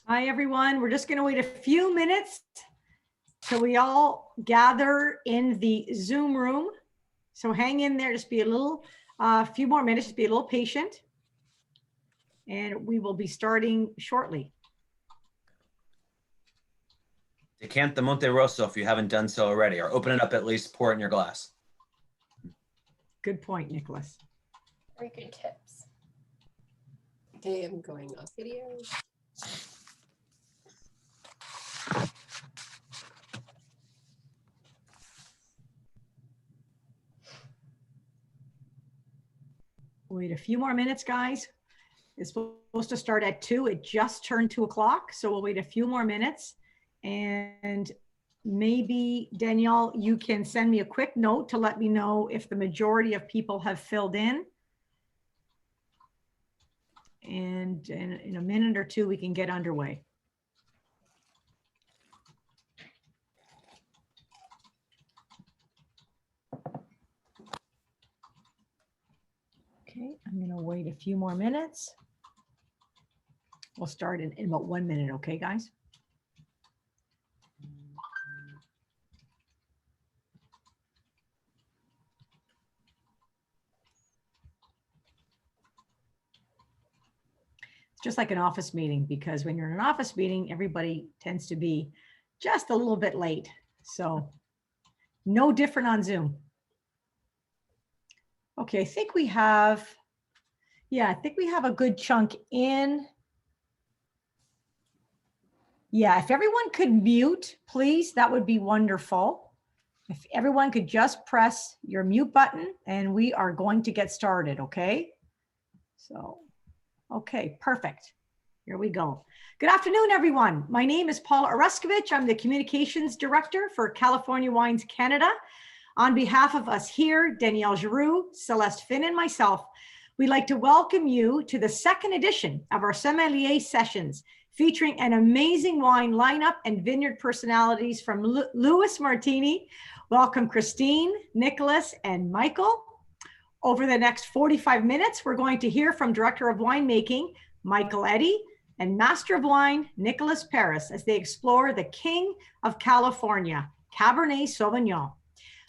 Hi, everyone. We're just going to wait a few minutes till we all gather in the Zoom room. So hang in there, just be a little, few more minutes, just be a little patient. And we will be starting shortly. Decant the Monte Rosso if you haven't done so already, or open it up at least, pour it in your glass. Good point, Nicholas. Very good tips. Okay, I'm going off video. Wait a few more minutes, guys. It's supposed to start at 2. It just turned 2 o'clock, so we'll wait a few more minutes. And maybe, Danielle, you can send me a quick note to let me know if the majority of people have filled in. And in a minute or two, we can get underway. Okay, I'm going to wait a few more minutes. We'll start in about 1 minute, okay, guys? It's just like an office meeting, because when you're in an office meeting, everybody tends to be just a little bit late. So no different on Zoom. Okay, I think we have, yeah, I think we have a good chunk in. Yeah, if everyone could mute, please, that would be wonderful. If everyone could just press your mute button and we are going to get started, okay? So, okay, perfect. Here we go. Good afternoon, everyone. My name is Paula Oreskevich. I'm the Communications Director for California Wines Canada. On behalf of us here, Danielle Giroux, Celeste Finn, and myself, we'd like to welcome you to the second edition of our Sommelier Sessions, featuring an amazing wine lineup and vineyard personalities from Louis Martini. Welcome Christine, Nicholas, and Michael. Over the next 45 minutes, we're going to hear from Director of Winemaking, Michael Eddy, and Master of Wine, Nicholas Paris, as they explore the King of California, Cabernet Sauvignon.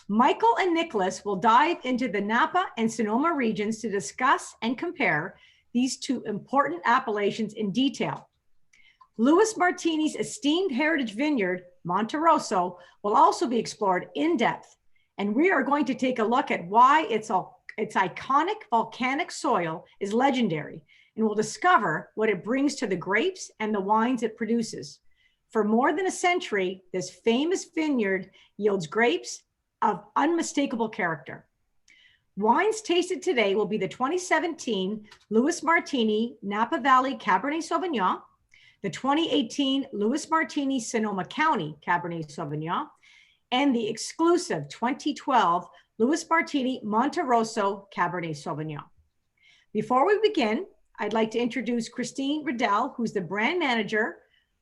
Michael and Nicholas will dive into the Napa and Sonoma regions to discuss and compare these two important appellations in detail. Louis Martini's esteemed heritage vineyard, Monte Rosso, will also be explored in depth, and we are going to take a look at why its iconic volcanic soil is legendary, and we'll discover what it brings to the grapes and the wines it produces. For more than a century, this famous vineyard yields grapes of unmistakable character. Wines tasted today will be the 2017 Louis Martini Napa Valley Cabernet Sauvignon, the 2018 Louis Martini Sonoma County Cabernet Sauvignon, and the exclusive 2012 Louis Martini Monte Rosso Cabernet Sauvignon. Before we begin, I'd like to introduce Christine Riddell, who's the brand manager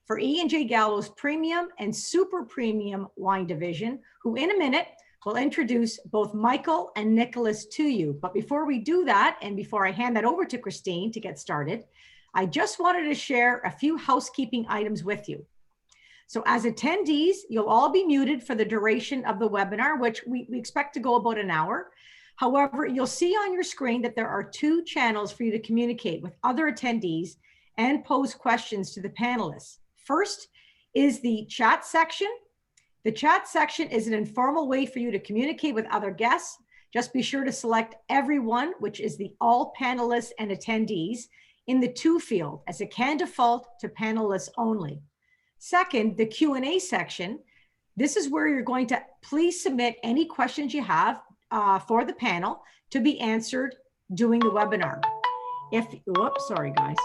for E&J Gallo's premium and super premium wine division, who in a minute will introduce both Michael and Nicholas to you. But before we do that, and before I hand that over to Christine to get started, I just wanted to share a few housekeeping items with you. So as attendees, you'll all be muted for the duration of the webinar, which we expect to go about an hour. However, you'll see on your screen that there are 2 channels for you to communicate with other attendees and pose questions to the panelists. First is the chat section. The chat section is an informal way for you to communicate with other guests. Just be sure to select everyone, which is the all panelists and attendees, in the to field, as it can default to panelists only. Second, the Q&A section. This is where you're going to please submit any questions you have for the panel to be answered during the webinar. Whoops, sorry guys.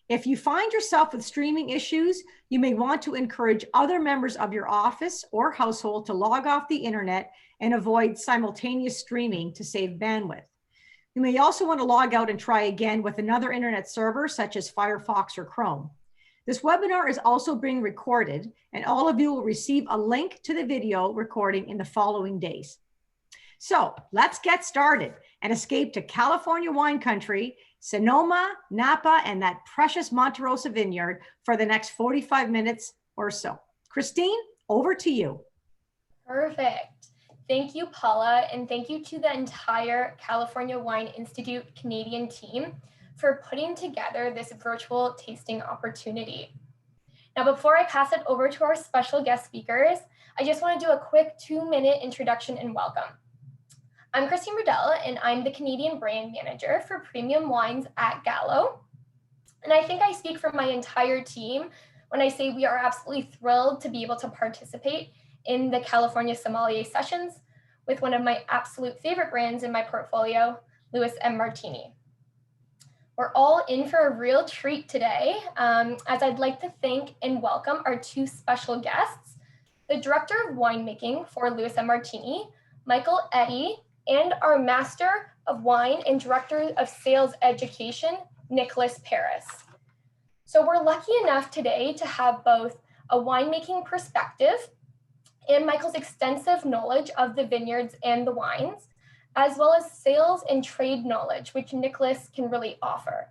If you find yourself with streaming issues, you may want to encourage other members of your office or household to log off the internet and avoid simultaneous streaming to save bandwidth. You may also want to log out and try again with another internet server such as Firefox or Chrome. This webinar is also being recorded, and all of you will receive a link to the video recording in the following days. So let's get started. and escape to California wine country, Sonoma, Napa, and that precious Monte Rosso vineyard for the next 45 minutes or so. Christine, over to you. Perfect. Thank you, Paula, and thank you to the entire California Wine Institute Canadian team for putting together this virtual tasting opportunity. Now, before I pass it over to our special guest speakers, I just want to do a quick 2-minute introduction and welcome. I'm Christine Rudella, and I'm the Canadian Brand Manager for Premium Wines at Gallo. And I think I speak for my entire team when I say we are absolutely thrilled to be able to participate in the California Sommelier sessions with one of my absolute favorite brands in my portfolio, Lewis & Martini. We're all in for a real treat today, as I'd like to thank and welcome our 2 special guests, the Director of Winemaking for Lewis & Martini, Michael Eddy, and our Master of Wine and Director of Sales Education, Nicholas Paris. So we're lucky enough today to have both a winemaking perspective and Michael's extensive knowledge of the vineyards and the wines, as well as sales and trade knowledge, which Nicholas can really offer.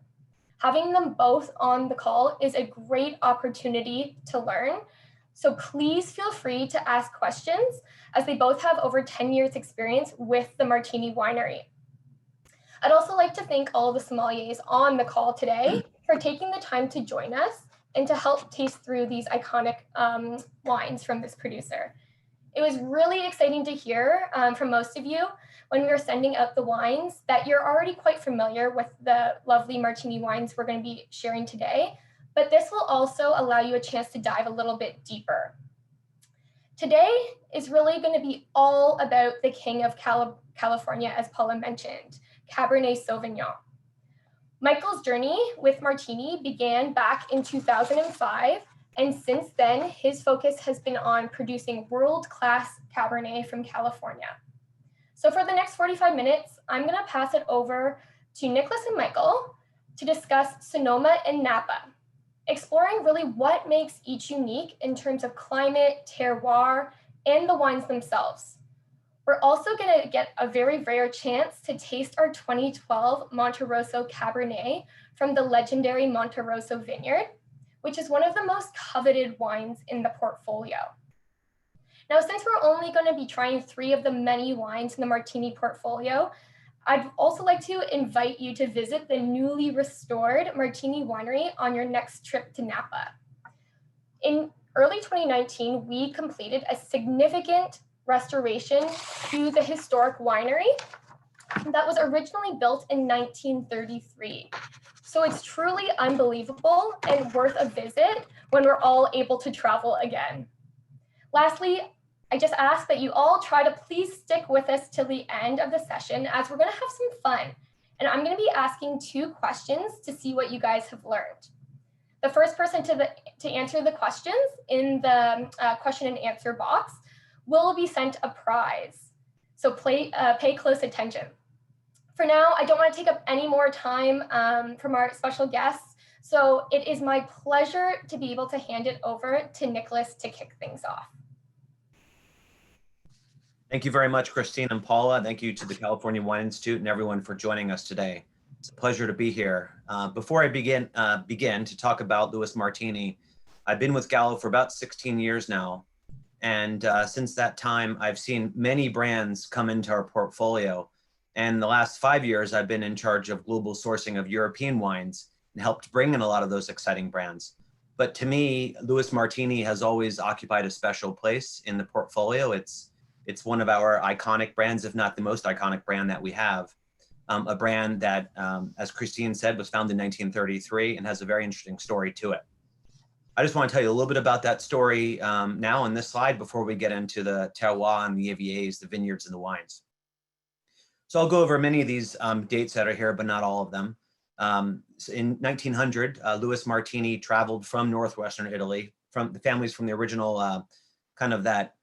Having them both on the call is a great opportunity to learn. So please feel free to ask questions, as they both have over 10 years experience with the Martini Winery. I'd also like to thank all the sommeliers on the call today for taking the time to join us and to help taste through these iconic wines from this producer. It was really exciting to hear from most of you when we were sending out the wines that you're already quite familiar with the lovely Martini wines we're going to be sharing today, but this will also allow you a chance to dive a little bit deeper. Today is really going to be all about the king of California, as Paula mentioned, Cabernet Sauvignon. Michael's journey with Martini began back in 2005, and since then, his focus has been on producing world-class Cabernet from California. So for the next 45 minutes, I'm going to pass it over to Nicholas and Michael to discuss Sonoma and Napa, exploring really what makes each unique in terms of climate, terroir, and the wines themselves. We're also going to get a very rare chance to taste our 2012 Monte Rosso Cabernet from the legendary Monte Rosso Vineyard, which is one of the most coveted wines in the portfolio. Now, since we're only going to be trying 3 of the many wines in the Martini portfolio, I'd also like to invite you to visit the newly restored Martini Winery on your next trip to Napa. In early 2019, we completed a significant restoration to the historic winery that was originally built in 1933. So it's truly unbelievable and worth a visit when we're all able to travel again. Lastly, I just ask that you all try to please stick with us till the end of the session, as we're going to have some fun. And I'm going to be asking 2 questions to see what you guys have learned. The first person to answer the questions in the question and answer box will be sent a prize. So pay close attention. For now, I don't want to take up any more time from our special guests. So it is my pleasure to be able to hand it over to Nicholas to kick things off. Thank you very much, Christine and Paula. Thank you to the California Wine Institute and everyone for joining us today. It's a pleasure to be here. Before I begin to talk about Lewis Martini, I've been with Gallo for about 16 years now. And since that time, I've seen many brands come into our portfolio. And the last 5 years, I've been in charge of global sourcing of European wines and helped bring in a lot of those exciting brands. But to me, Lewis Martini has always occupied a special place in the portfolio. It's one of our iconic brands, if not the most iconic brand that we have. A brand that, as Christine said, was founded in 1933 and has a very interesting story to it. I just want to tell you a little bit about that story now on this slide before we get into the terroir and the AVAs, the vineyards and the wines. So I'll go over many of these dates that are here, but not all of them. So in 1900, Lewis Martini traveled from northwestern Italy, from the families from the original kind of that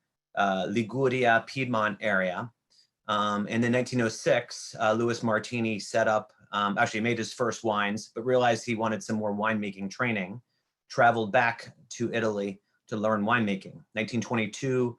Liguria, Piedmont area. And in 1906, Lewis Martini set up, actually made his first wines, but realized he wanted some more winemaking training, traveled back to Italy to learn winemaking. 1922,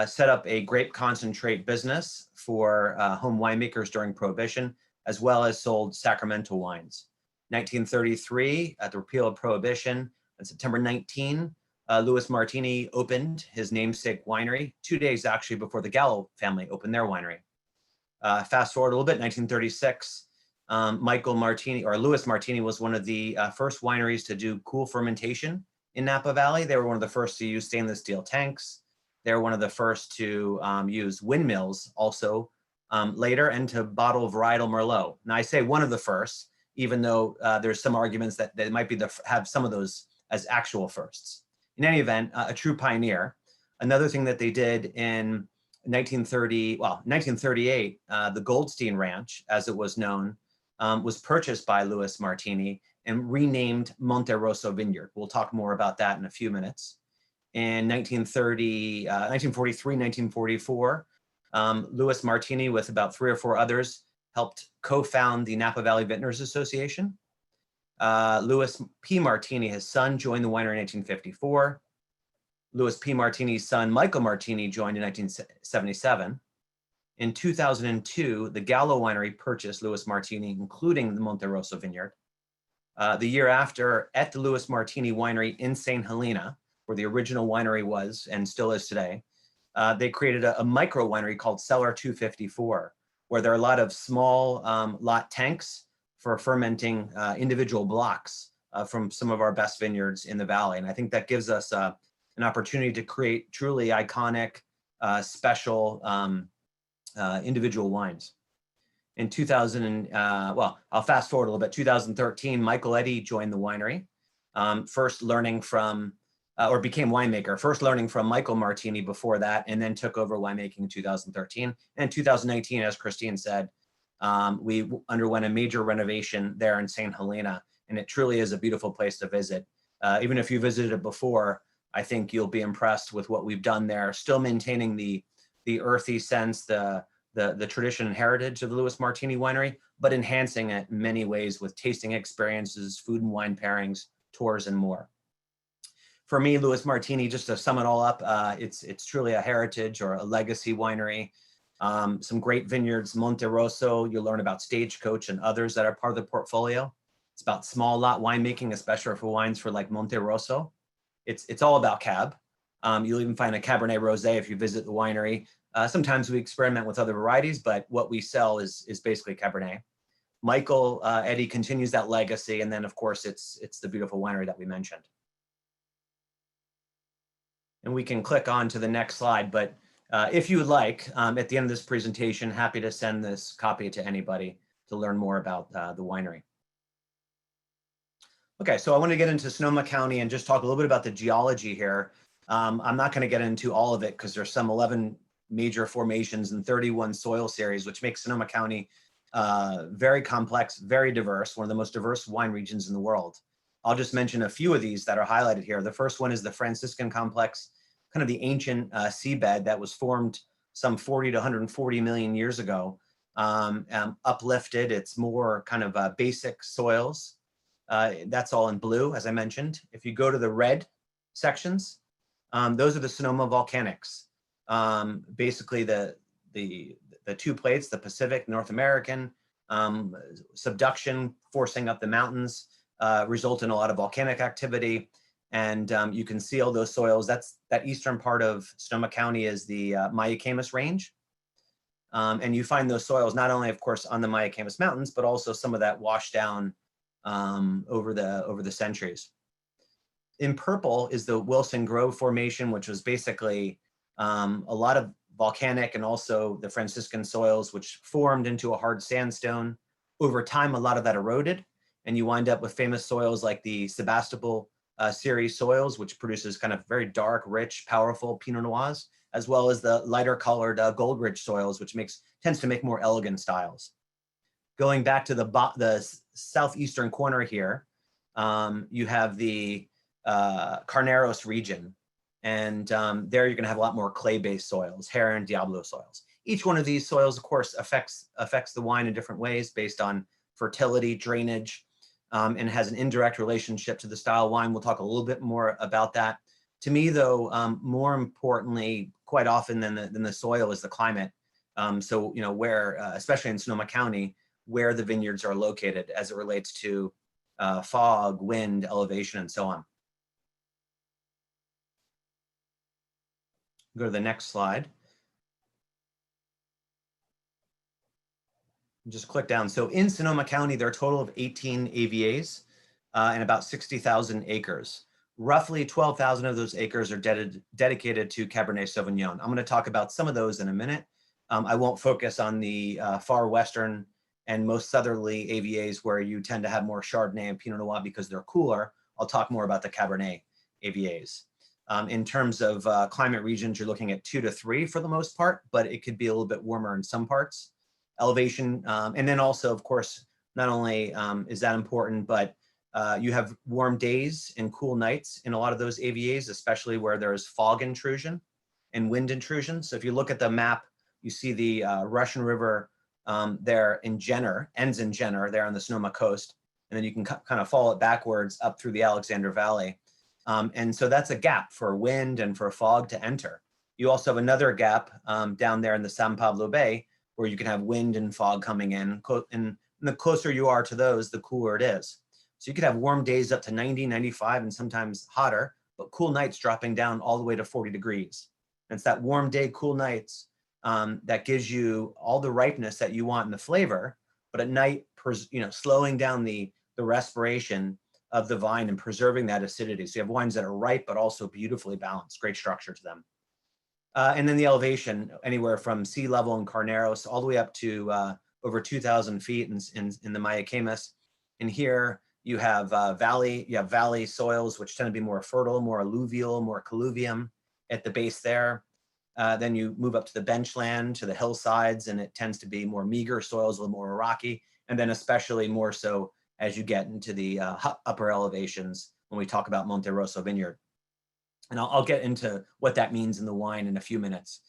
set up a grape concentrate business for home winemakers during Prohibition, as well as sold sacramental wines. 1933, at the repeal of Prohibition, on September 19, Louis Martini opened his namesake winery, 2 days actually before the Gallo family opened their winery. Fast forward a little bit, 1936, Michael Martini, or Louis Martini, was one of the first wineries to do cool fermentation in Napa Valley. They were one of the first to use stainless steel tanks. They were one of the first to use windmills also later, and to bottle varietal Merlot. Now I say one of the first, even though there's some arguments that they might be have some of those as actual firsts. In any event, a true pioneer. Another thing that they did in 1938, the Goldstein Ranch, as it was known, was purchased by Louis Martini and renamed Monte Rosso Vineyard. We'll talk more about that in a few minutes. In 1943, 1944, Louis Martini, with about 3 or 4 others, helped co-found the Napa Valley Vintners Association. Louis P. Martini, his son, joined the winery in 1954. Louis P. Martini's son, Michael Martini, joined in 1977. In 2002, the Gallo Winery purchased Louis Martini, including the Monte Rosso Vineyard. The year after, at the Louis Martini Winery in St. Helena, where the original winery was and still is today, they created a micro winery called Cellar 254, where there are a lot of small lot tanks for fermenting individual blocks from some of our best vineyards in the valley. And I think that gives us an opportunity to create truly iconic, special individual wines. In 2000, well, I'll fast forward a little bit. 2013, Michael Eddy joined the winery, first learning from, or became winemaker, first learning from Michael Martini before that, and then took over winemaking in 2013. And in 2019, as Christine said, we underwent a major renovation there in St. Helena, and it truly is a beautiful place to visit. Even if you visited it before, I think you'll be impressed with what we've done there, still maintaining the earthy sense, the tradition and heritage of the Louis Martini Winery, but enhancing it in many ways with tasting experiences, food and wine pairings, tours, and more. For me, Louis Martini, just to sum it all up, it's truly a heritage or a legacy winery. Some great vineyards, Monte Rosso, you'll learn about Stagecoach and others that are part of the portfolio. It's about small lot winemaking, especially for wines for like Monte Rosso. It's all about Cab. You'll even find a Cabernet Rosé if you visit the winery. Sometimes we experiment with other varieties, but what we sell is basically Cabernet. Michael Eddy continues that legacy, and then of course it's the beautiful winery that we mentioned. And we can click on to the next slide, but if you would like, at the end of this presentation, happy to send this copy to anybody to learn more about the winery. Okay, so I want to get into Sonoma County and just talk a little bit about the geology here. I'm not going to get into all of it because there's some 11 major formations and 31 soil series, which makes Sonoma County very complex, very diverse, one of the most diverse wine regions in the world. I'll just mention a few of these that are highlighted here. The first one is the Franciscan complex, kind of the ancient seabed that was formed some 40 to 140 million years ago, uplifted. It's more kind of basic soils. That's all in blue, as I mentioned. If you go to the red sections, those are the Sonoma volcanics. Basically the 2 plates, the Pacific, North American, subduction forcing up the mountains, result in a lot of volcanic activity. And you can see all those soils. That eastern part of Sonoma County is the Mayacamas Range. And you find those soils not only, of course, on the Mayacamas Mountains, but also some of that washed down over the centuries. In purple is the Wilson Grove Formation, which was basically a lot of volcanic and also the Franciscan soils, which formed into a hard sandstone. Over time, a lot of that eroded, and you wind up with famous soils like the Sebastopol series soils, which produces kind of very dark, rich, powerful Pinot Noirs, as well as the lighter colored Gold-Ridge soils, which tends to make more elegant styles. Going back to the southeastern corner here, you have the Carneros region. And there you're going to have a lot more clay-based soils, Hare and Diablo soils. Each one of these soils, of course, affects the wine in different ways based on fertility, drainage, and has an indirect relationship to the style of wine. We'll talk a little bit more about that To me, though, more importantly, quite often than the soil is the climate. So, you know, where, especially in Sonoma County, where the vineyards are located as it relates to fog, wind, elevation, and so on. Go to the next slide. Just click down. So in Sonoma County, there are a total of 18 AVAs and about 60,000 acres. Roughly 12,000 of those acres are dedicated to Cabernet Sauvignon. I'm going to talk about some of those in a minute. I won't focus on the far western and most southerly AVAs where you tend to have more Chardonnay and Pinot Noir because they're cooler. I'll talk more about the Cabernet AVAs. In terms of climate regions, you're looking at 2 to 3 for the most part, but it could be a little bit warmer in some parts. Elevation, and then also, of course, not only is that important, but you have warm days and cool nights in a lot of those AVAs, especially where there's fog intrusion and wind intrusion. So if you look at the map, you see the Russian River there in Jenner, ends in Jenner there on the Sonoma coast, and then you can kind of follow it backwards up through the Alexander Valley. And so that's a gap for wind and for fog to enter. You also have another gap down there in the San Pablo Bay, where you can have wind and fog coming in. And the closer you are to those, the cooler it is. So you could have warm days up to 90, 95, and sometimes hotter, but cool nights dropping down all the way to 40 degrees. And it's that warm day, cool nights that gives you all the ripeness that you want in the flavor, but at night, you know, slowing down the respiration of the vine and preserving that acidity. So you have wines that are ripe, but also beautifully balanced, great structure to them. And then the elevation, anywhere from sea level in Carneros all the way up to over 2,000 feet in the Mayacamas. And here you have valley soils, which tend to be more fertile, more alluvial, more colluvium at the base there. Then you move up to the benchland, to the hillsides, and it tends to be more meager soils, a little more rocky. And then especially more so as you get into the upper elevations when we talk about Monte Rosso Vineyard. And I'll get into what that means in the wine in a few minutes.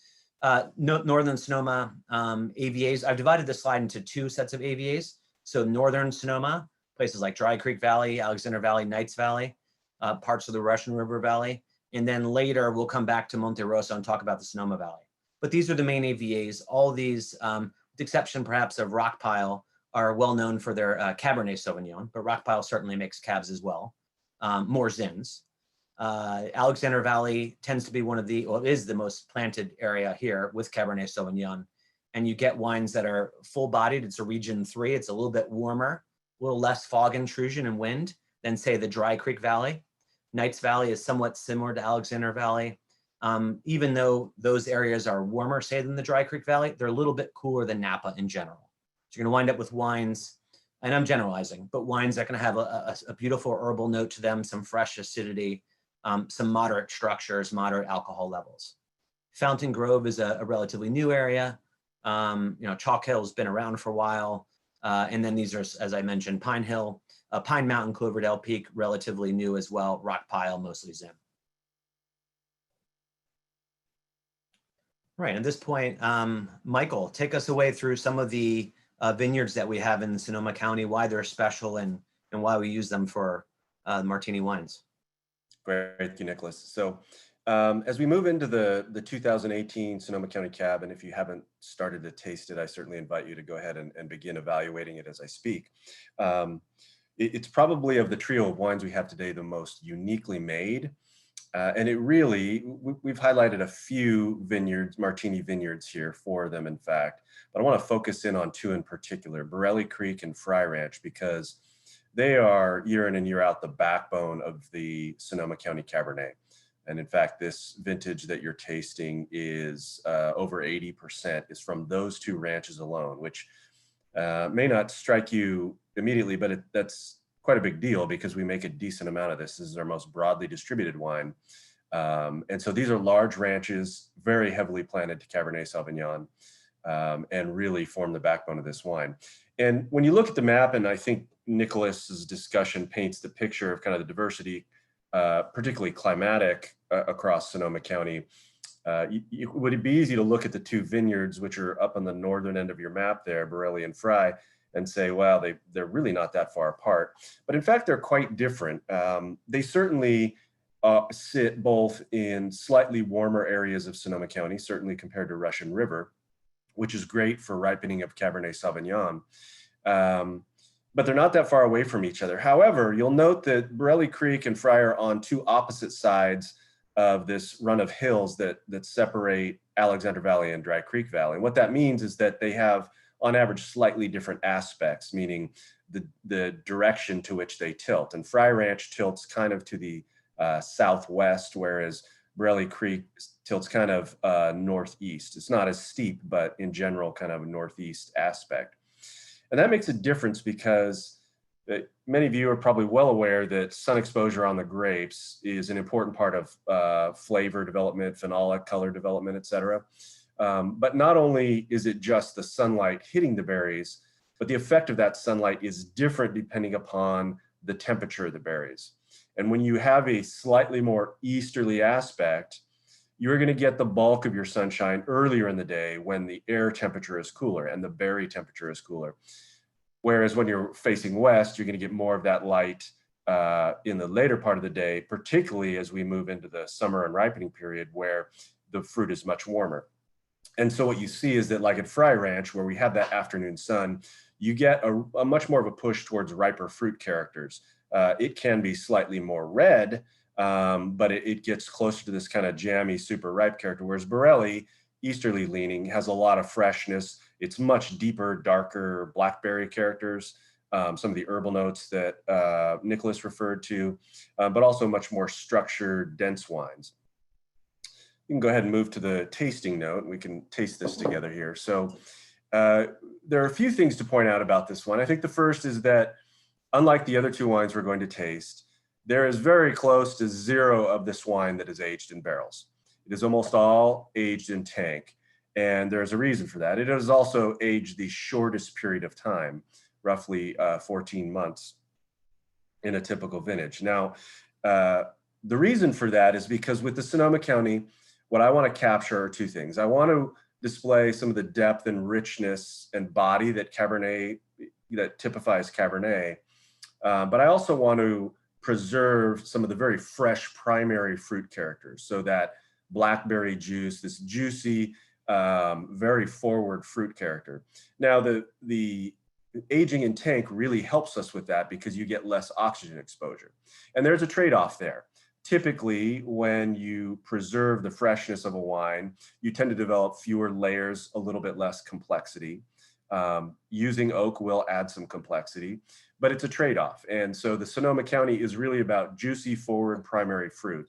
Northern Sonoma AVAs, I've divided this slide into 2 sets of AVAs. So Northern Sonoma, places like Dry Creek Valley, Alexander Valley, Knights Valley, parts of the Russian River Valley. And then later we'll come back to Monte Rosso and talk about the Sonoma Valley. But these are the main AVAs. All these, with the exception perhaps of Rockpile, are well known for their Cabernet Sauvignon, but Rockpile certainly makes cabs as well, more Zins. Alexander Valley tends to be is the most planted area here with Cabernet Sauvignon. And you get wines that are full bodied. It's a region 3. It's a little bit warmer, a little less fog intrusion and wind than say the Dry Creek Valley. Knights Valley is somewhat similar to Alexander Valley. Even though those areas are warmer, say, than the Dry Creek Valley, they're a little bit cooler than Napa in general. So you're gonna wind up with wines, and I'm generalizing, but wines that can have a beautiful herbal note to them, some fresh acidity, some moderate structures, moderate alcohol levels. Fountain Grove is a relatively new area. You know, Chalk Hill has been around for a while. And then these are, as I mentioned, Pine Hill, Pine Mountain, Cloverdale Peak, relatively new as well. Rockpile, mostly Zin. Right, at this point, Michael, take us away through some of the vineyards that we have in Sonoma County, why they're special and why we use them for Martini wines. Great, thank you, Nicholas. So as we move into the 2018 Sonoma County Cab, and if you haven't started to taste it, I certainly invite you to go ahead and begin evaluating it as I speak. It's probably, of the trio of wines we have today, the most uniquely made. And it really, we've highlighted a few vineyards, Martini vineyards here, 4 of them in fact, but I want to focus in on 2 in particular, Borelli Creek and Fry Ranch, because they are year in and year out the backbone of the Sonoma County Cabernet. And in fact, this vintage that you're tasting is over 80% is from those 2 ranches alone, which may not strike you immediately, but that's quite a big deal because we make a decent amount of this. This is our most broadly distributed wine. And so these are large ranches, very heavily planted to Cabernet Sauvignon, and really form the backbone of this wine. And when you look at the map, and I think Nicholas's discussion paints the picture of kind of the diversity, particularly climatic, across Sonoma County, would it be easy to look at the 2 vineyards, which are up on the northern end of your map there, Borelli and Fry, and say, wow, they're really not that far apart. But in fact, they're quite different. They certainly sit both in slightly warmer areas of Sonoma County, certainly compared to Russian River, which is great for ripening of Cabernet Sauvignon. But they're not that far away from each other. However, you'll note that Borelli Creek and Fry are on two opposite sides of this run of hills that separate Alexander Valley and Dry Creek Valley. And what that means is that they have, on average, slightly different aspects, meaning the direction to which they tilt. And Fry Ranch tilts kind of to the southwest, whereas Borelli Creek tilts kind of northeast. It's not as steep, but in general, kind of a northeast aspect. And that makes a difference because many of you are probably well aware that sun exposure on the grapes is an important part of flavor development, phenolic, color development, et cetera. But not only is it just the sunlight hitting the berries, but the effect of that sunlight is different depending upon the temperature of the berries. And when you have a slightly more easterly aspect, you're going to get the bulk of your sunshine earlier in the day when the air temperature is cooler and the berry temperature is cooler. Whereas when you're facing west, you're going to get more of that light in the later part of the day, particularly as we move into the summer and ripening period where the fruit is much warmer. And so what you see is that, like at Fry Ranch, where we have that afternoon sun, you get a much more of a push towards riper fruit characters. It can be slightly more red, but it gets closer to this kind of jammy, super ripe character, whereas Borelli, easterly leaning, has a lot of freshness. It's much deeper, darker blackberry characters, some of the herbal notes that Nicholas referred to, but also much more structured, dense wines. You can go ahead and move to the tasting note, and we can taste this together here. So there are a few things to point out about this one. I think the first is that, unlike the other two wines we're going to taste, there is very close to zero of this wine that is aged in barrels. It is almost all aged in tank, and there's a reason for that. It is also aged the shortest period of time, roughly 14 months in a typical vintage. Now, the reason for that is because with the Sonoma County, what I want to capture are two things. I want to display some of the depth and richness and body that typifies Cabernet, but I also want to preserve some of the very fresh primary fruit characters, so that blackberry juice, this juicy, very forward fruit character. Now, the aging in tank really helps us with that because you get less oxygen exposure. And there's a trade-off there. Typically, when you preserve the freshness of a wine, you tend to develop fewer layers, a little bit less complexity. Using oak will add some complexity, but it's a trade-off. And so the Sonoma County is really about juicy, forward primary fruit.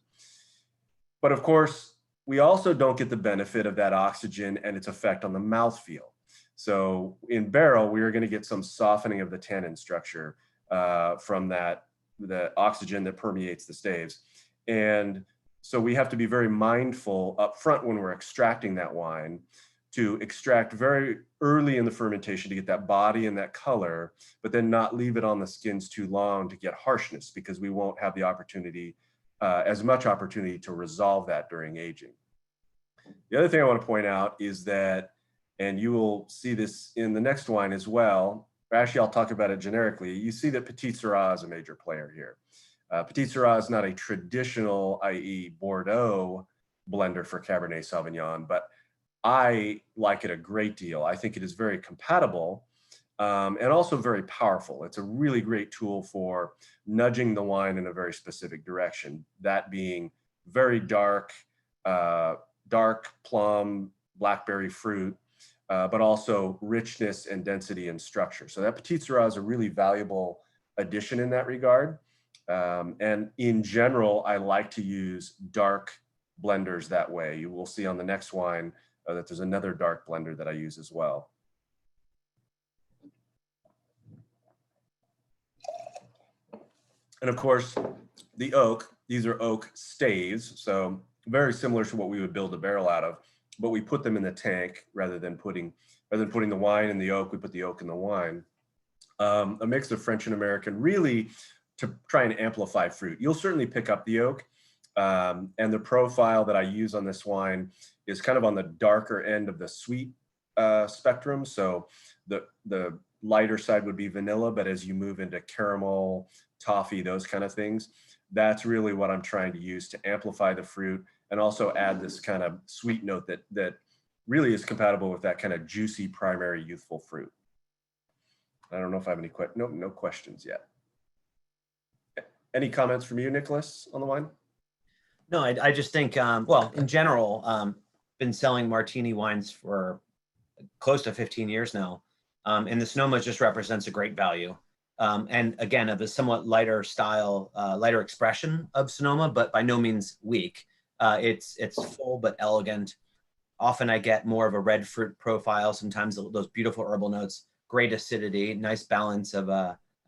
But of course, we also don't get the benefit of that oxygen and its effect on the mouthfeel. So in barrel, we are going to get some softening of the tannin structure from the oxygen that permeates the staves. And so we have to be very mindful up front when we're extracting that wine to extract very early in the fermentation to get that body and that color, but then not leave it on the skins too long to get harshness, because we won't have the opportunity, as much opportunity to resolve that during aging. The other thing I want to point out is that, and you will see this in the next wine as well, actually I'll talk about it generically, you see that Petit Syrah is a major player here. Petit Syrah is not a traditional, i.e. Bordeaux blender for Cabernet Sauvignon, but I like it a great deal. I think it is very compatible and also very powerful. It's a really great tool for nudging the wine in a very specific direction, that being very dark, dark plum, blackberry fruit, but also richness and density and structure. So that Petit Syrah is a really valuable addition in that regard. And in general, I like to use dark blenders that way. You will see on the next wine that there's another dark blender that I use as well. And of course, the oak, these are oak staves, so very similar to what we would build a barrel out of, but we put them in the tank rather than putting the wine in the oak, we put the oak in the wine. A mix of French and American, really to try and amplify fruit. You'll certainly pick up the oak, and the profile that I use on this wine is kind of on the darker end of the sweet spectrum. So the lighter side would be vanilla, but as you move into caramel, toffee, those kind of things, that's really what I'm trying to use to amplify the fruit and also add this kind of sweet note that really is compatible with that kind of juicy primary youthful fruit. I don't know if I have any no questions yet. Any comments from you, Nicholas, on the wine? No, I just think, well, in general, been selling Martini wines for close to 15 years now. And the Sonoma just represents a great value. And again, of a somewhat lighter style, lighter expression of Sonoma, but by no means weak. It's full but elegant. Often I get more of a red fruit profile, sometimes those beautiful herbal notes, great acidity, nice balance of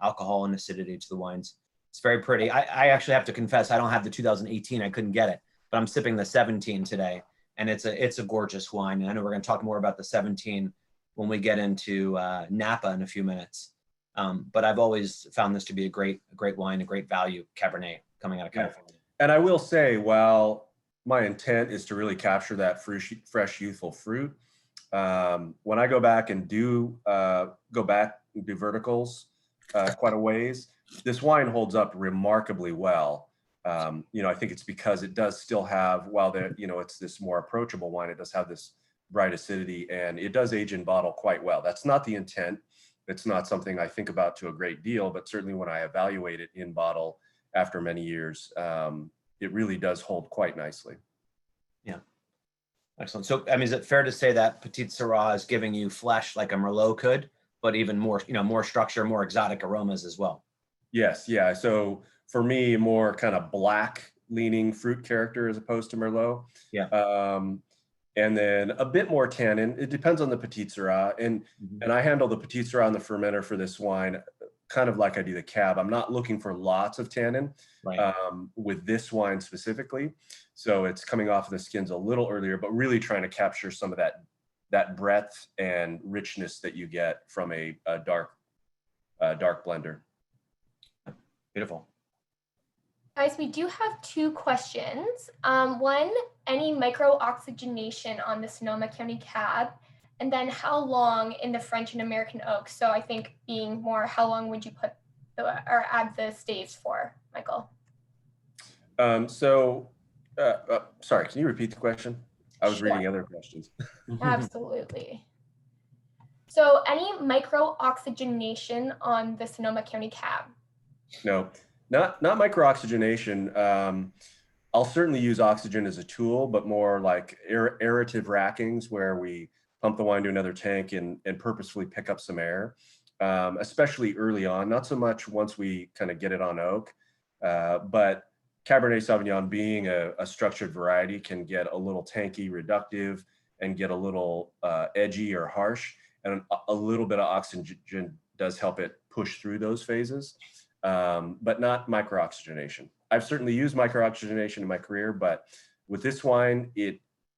alcohol and acidity to the wines. It's very pretty. I actually have to confess, I don't have the 2018, I couldn't get it, but I'm sipping the 17 today. And it's a gorgeous wine. And I know we're going to talk more about the 17 when we get into Napa in a few minutes. But I've always found this to be a great wine, a great value Cabernet coming out of California. And I will say, while my intent is to really capture that fresh youthful fruit, when I go back and do verticals quite a ways, this wine holds up remarkably well. I think it's because it does still have, while it's this more approachable wine, it does have this bright acidity, and it does age in bottle quite well. That's not the intent. It's not something I think about to a great deal, but certainly when I evaluate it in bottle after many years, it really does hold quite nicely. Yeah. Excellent. So, I mean, is it fair to say that Petit Syrah is giving you flesh like a Merlot could, but even more, more structure, more exotic aromas as well? Yes. Yeah. So for me, more kind of black leaning fruit character as opposed to Merlot. Yeah. And then a bit more tannin. It depends on the Petit Syrah. And I handle the Petit Syrah on the fermenter for this wine kind of like I do the Cab. I'm not looking for lots of tannin with this wine specifically. So it's coming off of the skins a little earlier, but really trying to capture some of that breadth and richness that you get from a dark blender. Beautiful. Guys, we do have two questions. One, any micro-oxygenation on the Sonoma County Cab? And then how long in the French and American oak? So I think being more, how long would you put or add the staves for, Michael? Sorry, can you repeat the question? I was Sure. reading other questions. Absolutely. So any micro-oxygenation on the Sonoma County Cab? No, not micro-oxygenation. I'll certainly use oxygen as a tool, but more like aerative rackings where we pump the wine to another tank and purposefully pick up some air, especially early on, not so much once we kind of get it on oak, but Cabernet Sauvignon being a structured variety can get a little tanky, reductive, and get a little edgy or harsh, and a little bit of oxygen does help it push through those phases. But not micro-oxygenation. I've certainly used micro-oxygenation in my career, but with this wine,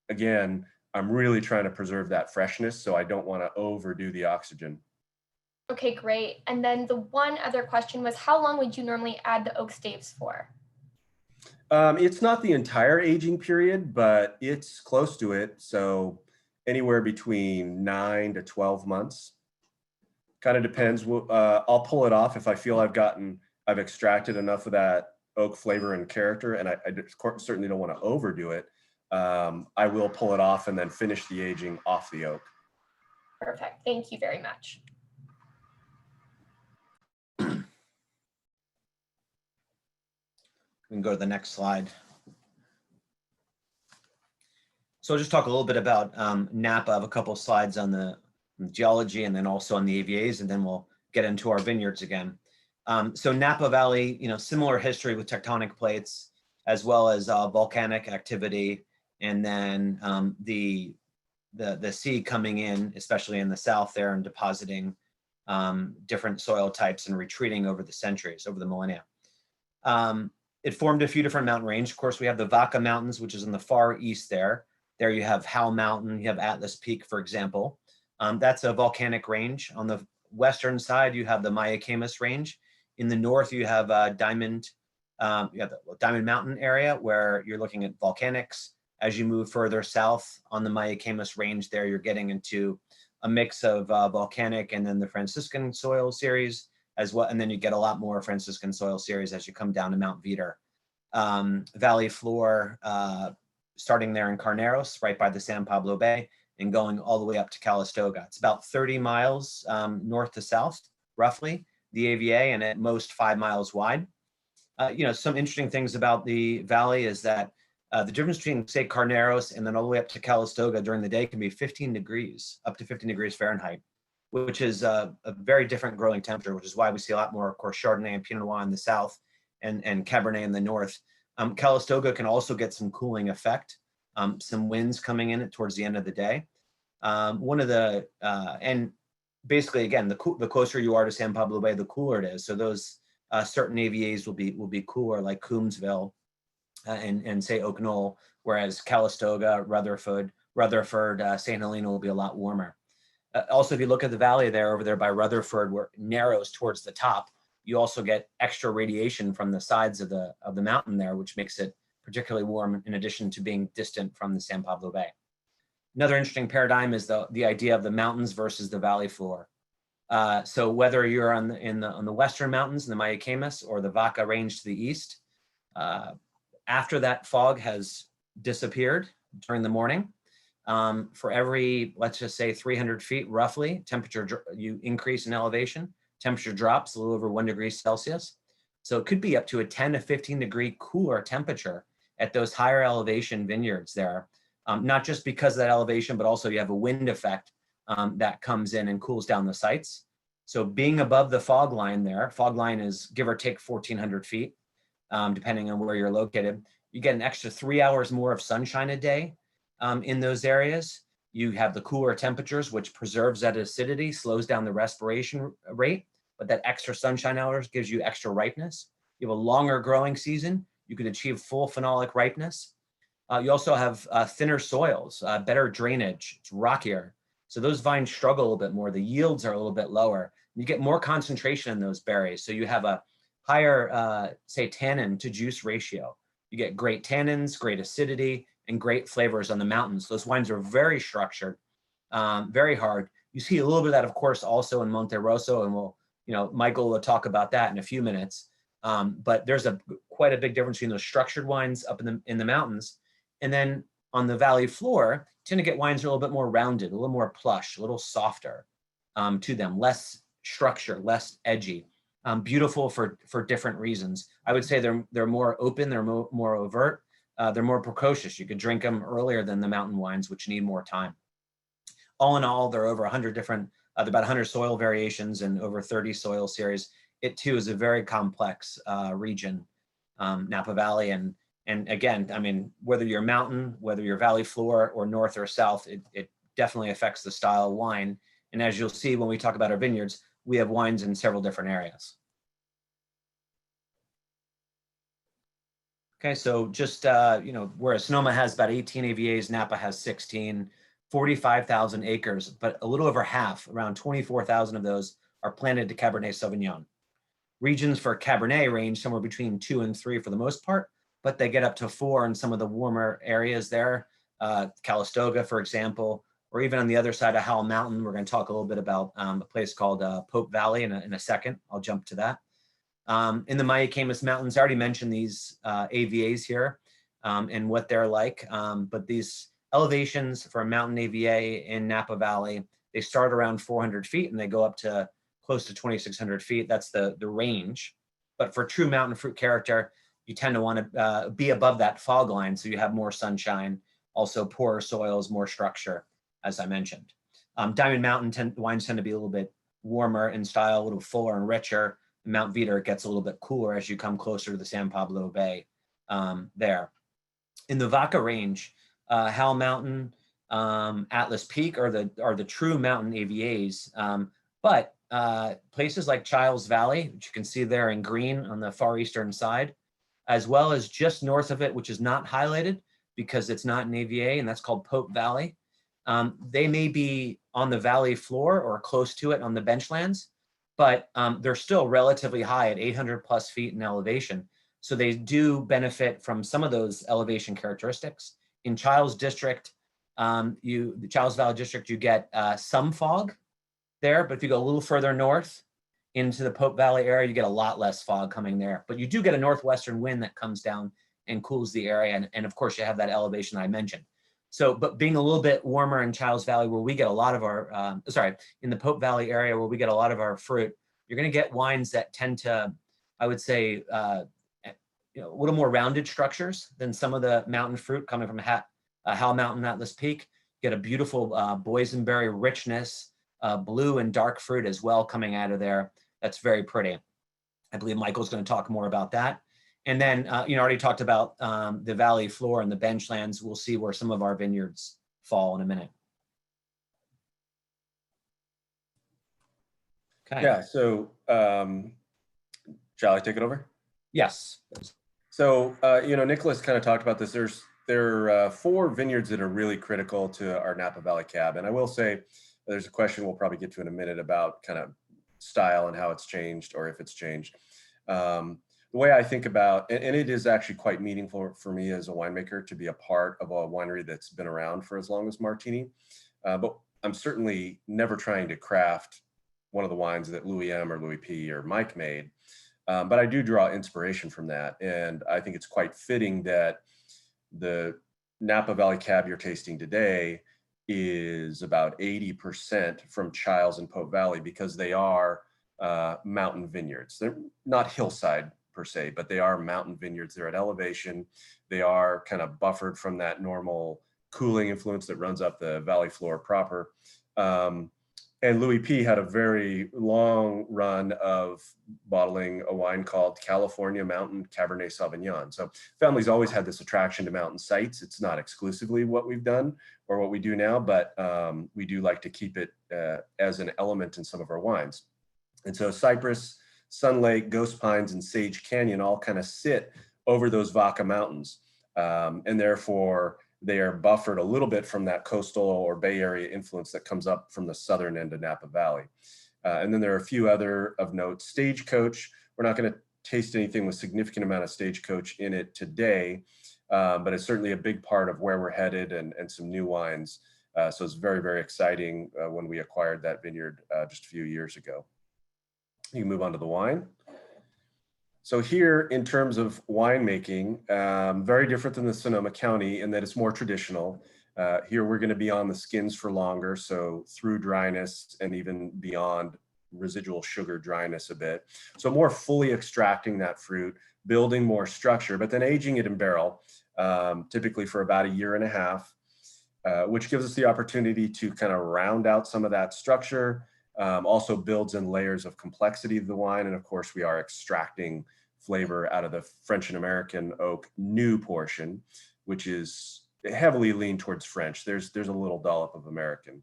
again, I'm really trying to preserve that freshness, so I don't want to overdo the oxygen. Okay, great. And then the one other question was, how long would you normally add the oak staves for? It's not the entire aging period, but it's close to it. So anywhere between 9 to 12 months. Kind of depends. I'll pull it off if I feel I've extracted enough of that oak flavor and character, and I certainly don't want to overdo it. I will pull it off and then finish the aging off the oak. Perfect. Thank you very much. We can go to the next slide. So I'll just talk a little bit about Napa. I have a couple of slides on the geology and then also on the AVAs, and then we'll get into our vineyards again. So Napa Valley, similar history with tectonic plates, as well as volcanic activity, and then the sea coming in, especially in the south there, and depositing different soil types and retreating over the centuries, over the millennia. It formed a few different mountain ranges. Of course, we have the Vaca Mountains, which is in the far east there. There you have Howell Mountain, you have Atlas Peak, for example. That's a volcanic range. On the western side, you have the Mayacamas range. In the north, you have Diamond Mountain area where you're looking at volcanics. As you move further south on the Mayacamas range there, you're getting into a mix of volcanic and then the Franciscan soil series as well. And then you get a lot more Franciscan soil series as you come down to Mount Veeder valley floor, starting there in Carneros, right by the San Pablo Bay, and going all the way up to Calistoga. It's about 30 miles north to south, roughly, the AVA, and at most 5 miles wide. Some interesting things about the valley is that the difference between, say, Carneros and then all the way up to Calistoga during the day can be 15 degrees, up to 15 degrees Fahrenheit, which is a very different growing temperature, which is why we see a lot more, of course, Chardonnay and Pinot Noir in the south and Cabernet in the north. Calistoga can also get some cooling effect, some winds coming in towards the end of the day. And basically, again, the closer you are to San Pablo Bay, the cooler it is. So those certain AVAs will be cooler, like Coombsville and say Oak Knoll, whereas Calistoga, Rutherford, St. Helena will be a lot warmer. Also, if you look at the valley over there by Rutherford, where it narrows towards the top, you also get extra radiation from the sides of the mountain there, which makes it particularly warm, in addition to being distant from the San Pablo Bay. Another interesting paradigm is the idea of the mountains versus the valley floor. So whether you're on the western mountains, in the Mayacamas, or the Vaca Range to the east, after that fog has disappeared during the morning, for every, let's just say 300 feet roughly, you increase in elevation, temperature drops a little over 1 degree Celsius. So it could be up to a 10 to 15 degree cooler temperature at those higher elevation vineyards there. Not just because of that elevation, but also you have a wind effect that comes in and cools down the sites. So being above the fog line there, fog line is give or take 1,400 feet, depending on where you're located. You get an extra 3 hours more of sunshine a day in those areas. You have the cooler temperatures, which preserves that acidity, slows down the respiration rate, but that extra sunshine hours gives you extra ripeness. You have a longer growing season. You could achieve full phenolic ripeness. You also have thinner soils, better drainage, it's rockier. So those vines struggle a little bit more. The yields are a little bit lower. You get more concentration in those berries. So you have a higher, say, tannin to juice ratio. You get great tannins, great acidity, and great flavors on the mountains. Those wines are very structured, very hard. You see a little bit of that, of course, also in Monte Rosso, and Michael will talk about that in a few minutes. But there's quite a big difference between those structured wines up in the mountains. And then on the valley floor, you tend to get wines that are a little bit more rounded, a little more plush, a little softer to them, less structure, less edgy, beautiful for different reasons. I would say they're more open, they're more overt, they're more precocious. You could drink them earlier than the mountain wines, which need more time. All in all, there are over 100 different, about 100 soil variations and over 30 soil series. It too is a very complex region, Napa Valley. And again, I mean, whether you're mountain, whether you're valley floor or north or south, it definitely affects the style of wine. And as you'll see when we talk about our vineyards, we have wines in several different areas. Okay, so just, whereas Sonoma has about 18 AVAs, Napa has 16, 45,000 acres, but a little over half, around 24,000 of those are planted to Cabernet Sauvignon. Regions for Cabernet range somewhere between 2 and 3 for the most part, but they get up to 4 in some of the warmer areas there. Calistoga, for example, or even on the other side of Howell Mountain. We're going to talk a little bit about a place called Pope Valley in a second. I'll jump to that. In the Mayacamas Mountains, I already mentioned these AVAs here and what they're like, but these elevations for a mountain AVA in Napa Valley, they start around 400 feet and they go up to close to 2,600 feet. That's the range. But for true mountain fruit character, you tend to want to be above that fog line, so you have more sunshine, also poorer soils, more structure, as I mentioned. Diamond Mountain wines tend to be a little bit warmer in style, a little fuller and richer. Mount Veeder, it gets a little bit cooler as you come closer to the San Pablo Bay there. In the Vaca Range, Howell Mountain, Atlas Peak are the true mountain AVAs, but places like Childs Valley, which you can see there in green on the far eastern side, as well as just north of it, which is not highlighted because it's not an AVA, and that's called Pope Valley. They may be on the valley floor or close to it on the benchlands, but they're still relatively high at 800 plus feet in elevation. So they do benefit from some of those elevation characteristics. In Childs District, the Childs Valley District, you get some fog there, but if you go a little further north into the Pope Valley area, you get a lot less fog coming there. But you do get a northwestern wind that comes down and cools the area. And of course, you have that elevation I mentioned. So, but being a little bit warmer in Chiles Valley, where we get a lot of our, in the Pope Valley area where we get a lot of our fruit, you're going to get wines that tend to, I would say, a little more rounded structures than some of the mountain fruit coming from Howell Mountain, Atlas Peak. You get a beautiful boysenberry richness, blue and dark fruit as well coming out of there. That's very pretty. I believe Michael's going to talk more about that. And then, already talked about the valley floor and the benchlands. We'll see where some of our vineyards fall in a minute. Okay. Yeah, so shall I take it over? Yes. So, Nicholas kind of talked about this. There are 4 vineyards that are really critical to our Napa Valley Cab. And I will say there's a question we'll probably get to in a minute about kind of style and how it's changed or if it's changed. The way I think about, and it is actually quite meaningful for me as a winemaker to be a part of a winery that's been around for as long as Martini. But I'm certainly never trying to craft one of the wines that Louis M or Louis P or Mike made. But I do draw inspiration from that. And I think it's quite fitting that the Napa Valley Cab you're tasting today is about 80% from Chiles and Pope Valley, because they are mountain vineyards. They're not hillside per se, but they are mountain vineyards. They're at elevation. They are kind of buffered from that normal cooling influence that runs up the valley floor proper. And Louis P had a very long run of bottling a wine called California Mountain Cabernet Sauvignon. So family's always had this attraction to mountain sites. It's not exclusively what we've done or what we do now, but we do like to keep it as an element in some of our wines. And so Cypress, Sun Lake, Ghost Pines, and Sage Canyon all kind of sit over those Vaca Mountains. And therefore, they are buffered a little bit from that coastal or Bay Area influence that comes up from the southern end of Napa Valley. And then there are a few other of note. Stagecoach, we're not going to taste anything with significant amount of Stagecoach in it today, but it's certainly a big part of where we're headed and some new wines. So it's very, very exciting when we acquired that vineyard just a few years ago. You can move on to the wine. So here, in terms of winemaking, very different than the Sonoma County in that it's more traditional. Here, we're going to be on the skins for longer, so through dryness and even beyond residual sugar dryness a bit. So more fully extracting that fruit, building more structure, but then aging it in barrel, typically for about 1.5 years, which gives us the opportunity to kind of round out some of that structure. Also builds in layers of complexity of the wine. And of course, we are extracting flavor out of the French and American oak new portion, which is heavily leaned towards French. There's a little dollop of American.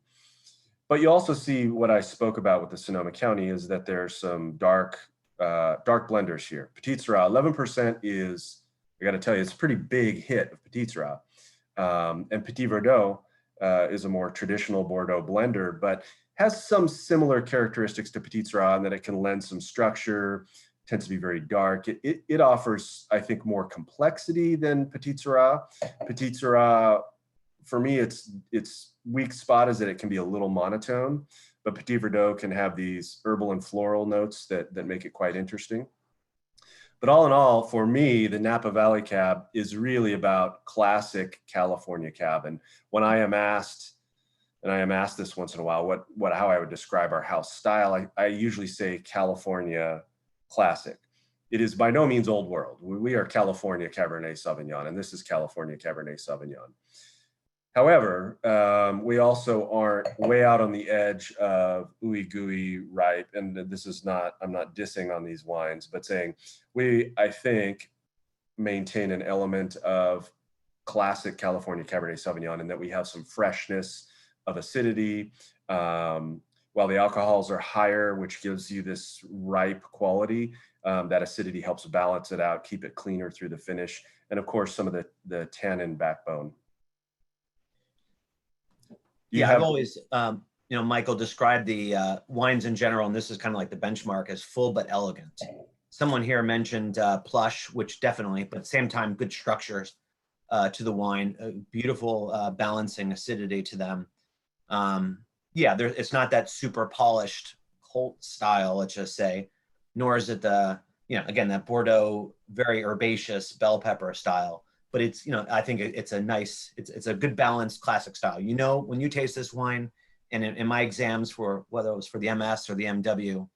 But you also see what I spoke about with the Sonoma County is that there's some dark blenders here. Petit Syrah, 11% is, I got to tell you, it's a pretty big hit of Petit Syrah. And Petit Verdot is a more traditional Bordeaux blender, but has some similar characteristics to Petit Syrah in that it can lend some structure, tends to be very dark. It offers, I think, more complexity than Petit Syrah. Petit Syrah, for me, its weak spot is that it can be a little monotone, but Petit Verdot can have these herbal and floral notes that make it quite interesting. But all in all, for me, the Napa Valley Cab is really about classic California Cab. And when I am asked, and I am asked this once in a while, how I would describe our house style, I usually say California classic. It is by no means old world. We are California Cabernet Sauvignon, and this is California Cabernet Sauvignon. However, we also aren't way out on the edge of ooey gooey ripe, and this is not, I'm not dissing on these wines, but saying we, I think, maintain an element of classic California Cabernet Sauvignon in that we have some freshness of acidity, while the alcohols are higher, which gives you this ripe quality. That acidity helps balance it out, keep it cleaner through the finish, and of course some of the tannin backbone. I've always, Michael described the wines in general, and this is kind of like the benchmark, as full but elegant. Someone here mentioned plush, which definitely, but at the same time, good structures to the wine, beautiful balancing acidity to them. It's not that super polished cult style, let's just say, nor is it the again, that Bordeaux, very herbaceous bell pepper style. But it's, I think it's a nice, it's a good balanced classic style. When you taste this wine, and in my exams for whether it was for the MS or the MW,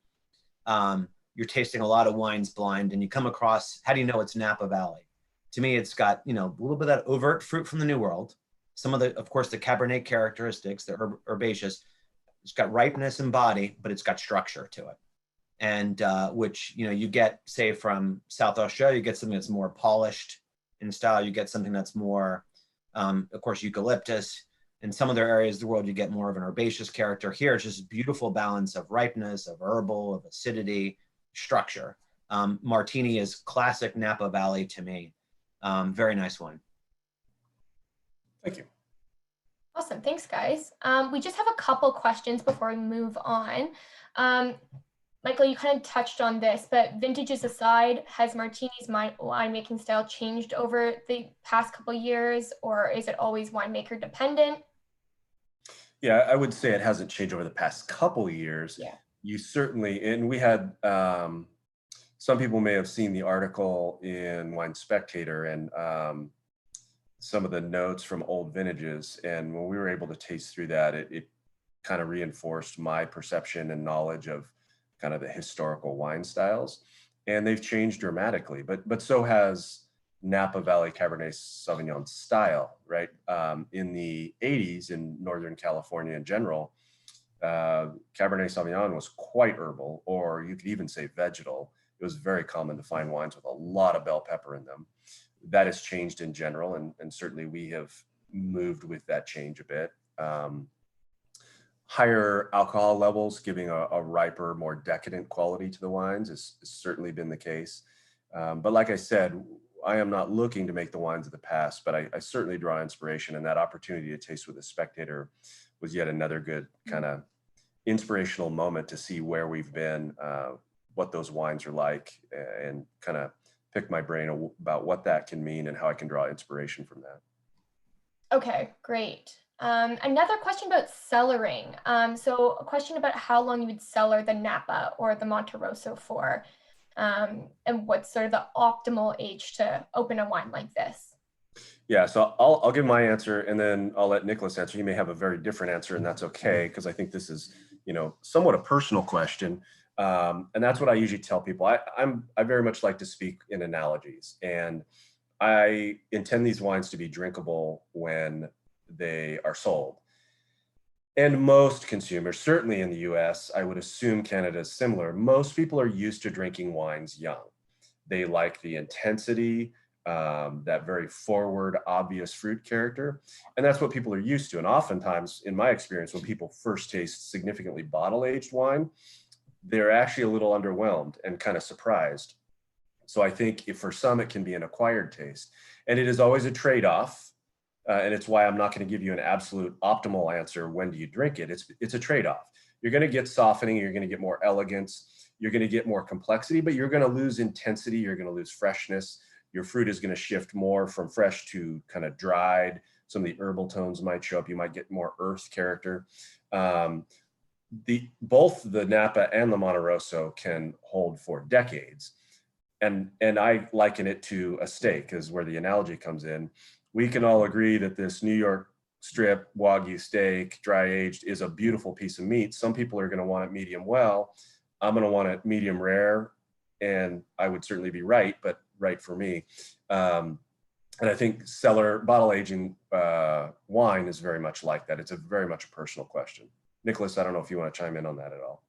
you're tasting a lot of wines blind, and you come across, how do you know it's Napa Valley? To me, it's got, a little bit of that overt fruit from the New World. Some of the, of course, the Cabernet characteristics, the herbaceous. It's got ripeness in body, but it's got structure to it. And which, you get, say, from South Australia, you get something that's more polished in style. You get something that's more, of course, eucalyptus. In some other areas of the world, you get more of an herbaceous character. Here, it's just a beautiful balance of ripeness, of herbal, of acidity, structure. Martini is classic Napa Valley to me. Very nice one. Thank you. Awesome. Thanks, guys. We just have a couple questions before we move on. Michael, you kind of touched on this, but vintages aside, has Martini's winemaking style changed over the past couple of years, or is it always winemaker dependent? Yeah, I would say it hasn't changed over the past couple of years. Yeah. You certainly, and we had, some people may have seen the article in Wine Spectator and some of the notes from old vintages. And when we were able to taste through that, it kind of reinforced my perception and knowledge of kind of the historical wine styles. And they've changed dramatically, but so has Napa Valley Cabernet Sauvignon style, right? In the 80s in Northern California in general, Cabernet Sauvignon was quite herbal, or you could even say vegetal. It was very common to find wines with a lot of bell pepper in them. That has changed in general, and certainly we have moved with that change a bit. Higher alcohol levels, giving a riper, more decadent quality to the wines has certainly been the case. But like I said, I am not looking to make the wines of the past, but I certainly draw inspiration, and that opportunity to taste with a spectator was yet another good kind of inspirational moment to see where we've been, what those wines are like, and kind of pick my brain about what that can mean and how I can draw inspiration from that. Okay, great. Another question about cellaring. So a question about how long you would cellar the Napa or the Monte Rosso for, and what's sort of the optimal age to open a wine like this? Yeah, so I'll give my answer, and then I'll let Nicholas answer. He may have a very different answer, and that's okay, because I think this is, somewhat a personal question. And that's what I usually tell people. I very much like to speak in analogies, and I intend these wines to be drinkable when they are sold. And most consumers, certainly in the US, I would assume Canada is similar. Most people are used to drinking wines young. They like the intensity, that very forward, obvious fruit character. And that's what people are used to. And oftentimes, in my experience, when people first taste significantly bottle-aged wine, they're actually a little underwhelmed and kind of surprised. So I think if for some, it can be an acquired taste. And it is always a trade-off. And it's why I'm not going to give you an absolute optimal answer. When do you drink it? It's a trade-off. You're going to get softening. You're going to get more elegance. You're going to get more complexity, but you're going to lose intensity. You're going to lose freshness. Your fruit is going to shift more from fresh to kind of dried. Some of the herbal tones might show up. You might get more earth character. Both the Napa and the Monte Rosso can hold for decades. And I liken it to a steak, is where the analogy comes in. We can all agree that this New York strip Wagyu steak, dry aged, is a beautiful piece of meat. Some people are going to want it medium well. I'm going to want it medium rare, and I would certainly be right, but right for me. And I think bottle aging wine is very much like that. It's very much a personal question. Nicholas, I don't know if you want to chime in on that at all.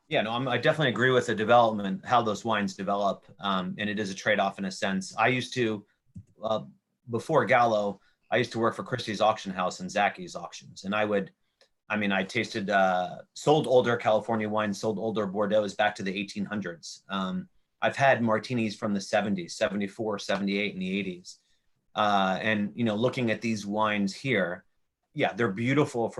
Yeah, no, I definitely agree with the development, how those wines develop, and it is a trade-off in a sense. I used to, before Gallo, I used to work for Christie's Auction House and Zacky's Auctions. And I tasted, sold older California wines, sold older Bordeaux's back to the 1800s. I've had martinis from the 70s, 74, 78, and the 80s. And, looking at these wines here, yeah, they're beautiful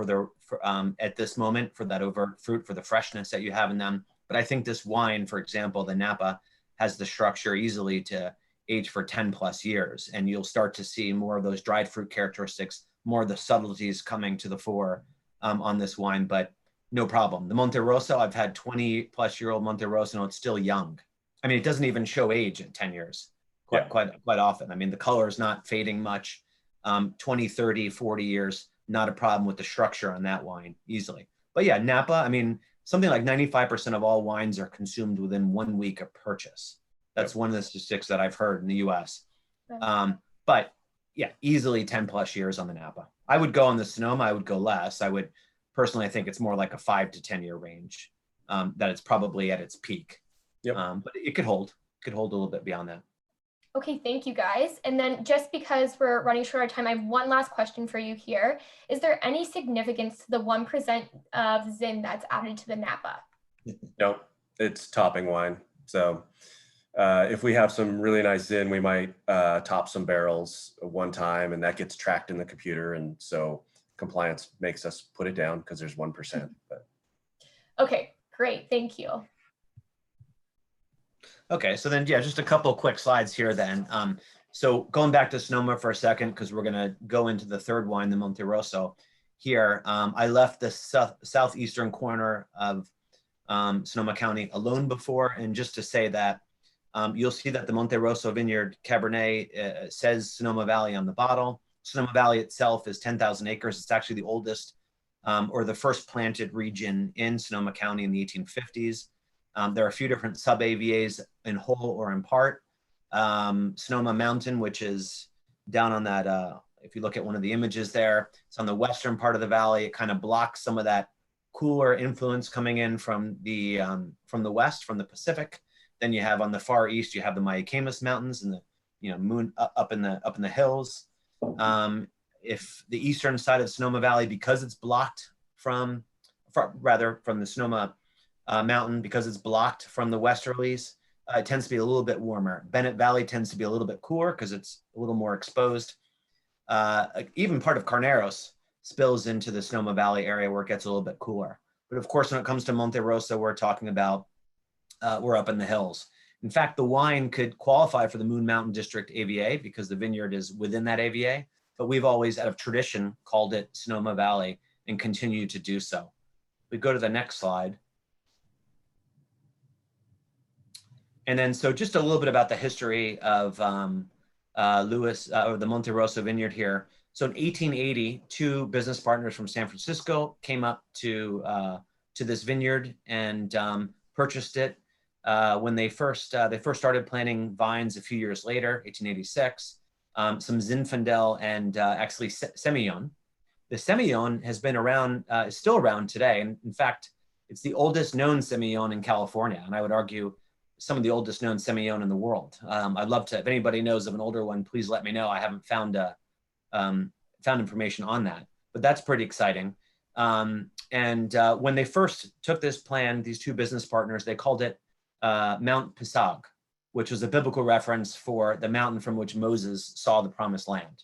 at this moment, for that overt fruit, for the freshness that you have in them. But I think this wine, for example, the Napa, has the structure easily to age for 10 plus years, and you'll start to see more of those dried fruit characteristics, more of the subtleties coming to the fore on this wine. But no problem. The Monte Rosso, I've had 20 plus year old Monte Rosso, and it's still young. I mean, it doesn't even show age at 10 years quite often. I mean, the color is not fading much. 20, 30, 40 years, not a problem with the structure on that wine easily. But yeah, Napa, I mean, something like 95% of all wines are consumed within 1 week of purchase. That's one of the statistics that I've heard in the US. But yeah, easily 10 plus years on the Napa. I would go on the Sonoma, I would go less. I would personally, I think it's more like a 5 to 10 year range that it's probably at its peak. But it could hold a little bit beyond that. Okay, thank you guys. And then just because we're running short on time, I have one last question for you here. Is there any significance to the 1% of Zin that's added to the Napa? No, it's topping wine. So if we have some really nice Zin, we might top some barrels one time, and that gets tracked in the computer. And so compliance makes us put it down because there's 1%. But. Okay, great. Thank you. Okay, so then, yeah, just a couple of quick slides here then. So going back to Sonoma for a second, because we're going to go into the third wine, the Monte Rosso here. I left the southeastern corner of Sonoma County alone before. And just to say that you'll see that the Monte Rosso Vineyard Cabernet says Sonoma Valley on the bottle. Sonoma Valley itself is 10,000 acres. It's actually the oldest or the first planted region in Sonoma County in the 1850s. There are a few different sub-AVAs in whole or in part. Sonoma Mountain, which is down on that, if you look at one of the images there, it's on the western part of the valley. It kind of blocks some of that cooler influence coming in from the west, from the Pacific. Then you have on the far east, you have the Mayacamas Mountains and the moon up in the hills. If the eastern side of Sonoma Valley, because it's blocked from the Sonoma mountain, because it's blocked from the westerlies, it tends to be a little bit warmer. Bennett Valley tends to be a little bit cooler because it's a little more exposed. Even part of Carneros spills into the Sonoma Valley area where it gets a little bit cooler. But of course, when it comes to Monte Rosso, we're talking about, we're up in the hills. In fact, the wine could qualify for the Moon Mountain District AVA because the vineyard is within that AVA, but we've always, out of tradition, called it Sonoma Valley and continue to do so. We go to the next slide. And then, so just a little bit about the history of or the Monte Rosso vineyard here. So in 1880, two business partners from San Francisco came up to this vineyard and purchased it. When they first started planting vines a few years later, 1886, some Zinfandel and actually Semillon. The Semillon has been around, is still around today. And in fact, it's the oldest known Semillon in California. And I would argue some of the oldest known Semillon in the world. I'd love to, if anybody knows of an older one, please let me know. I haven't found information on that, but that's pretty exciting. When they first took this plan, these two business partners, they called it Mount Pisgah, which was a biblical reference for the mountain from which Moses saw the promised land.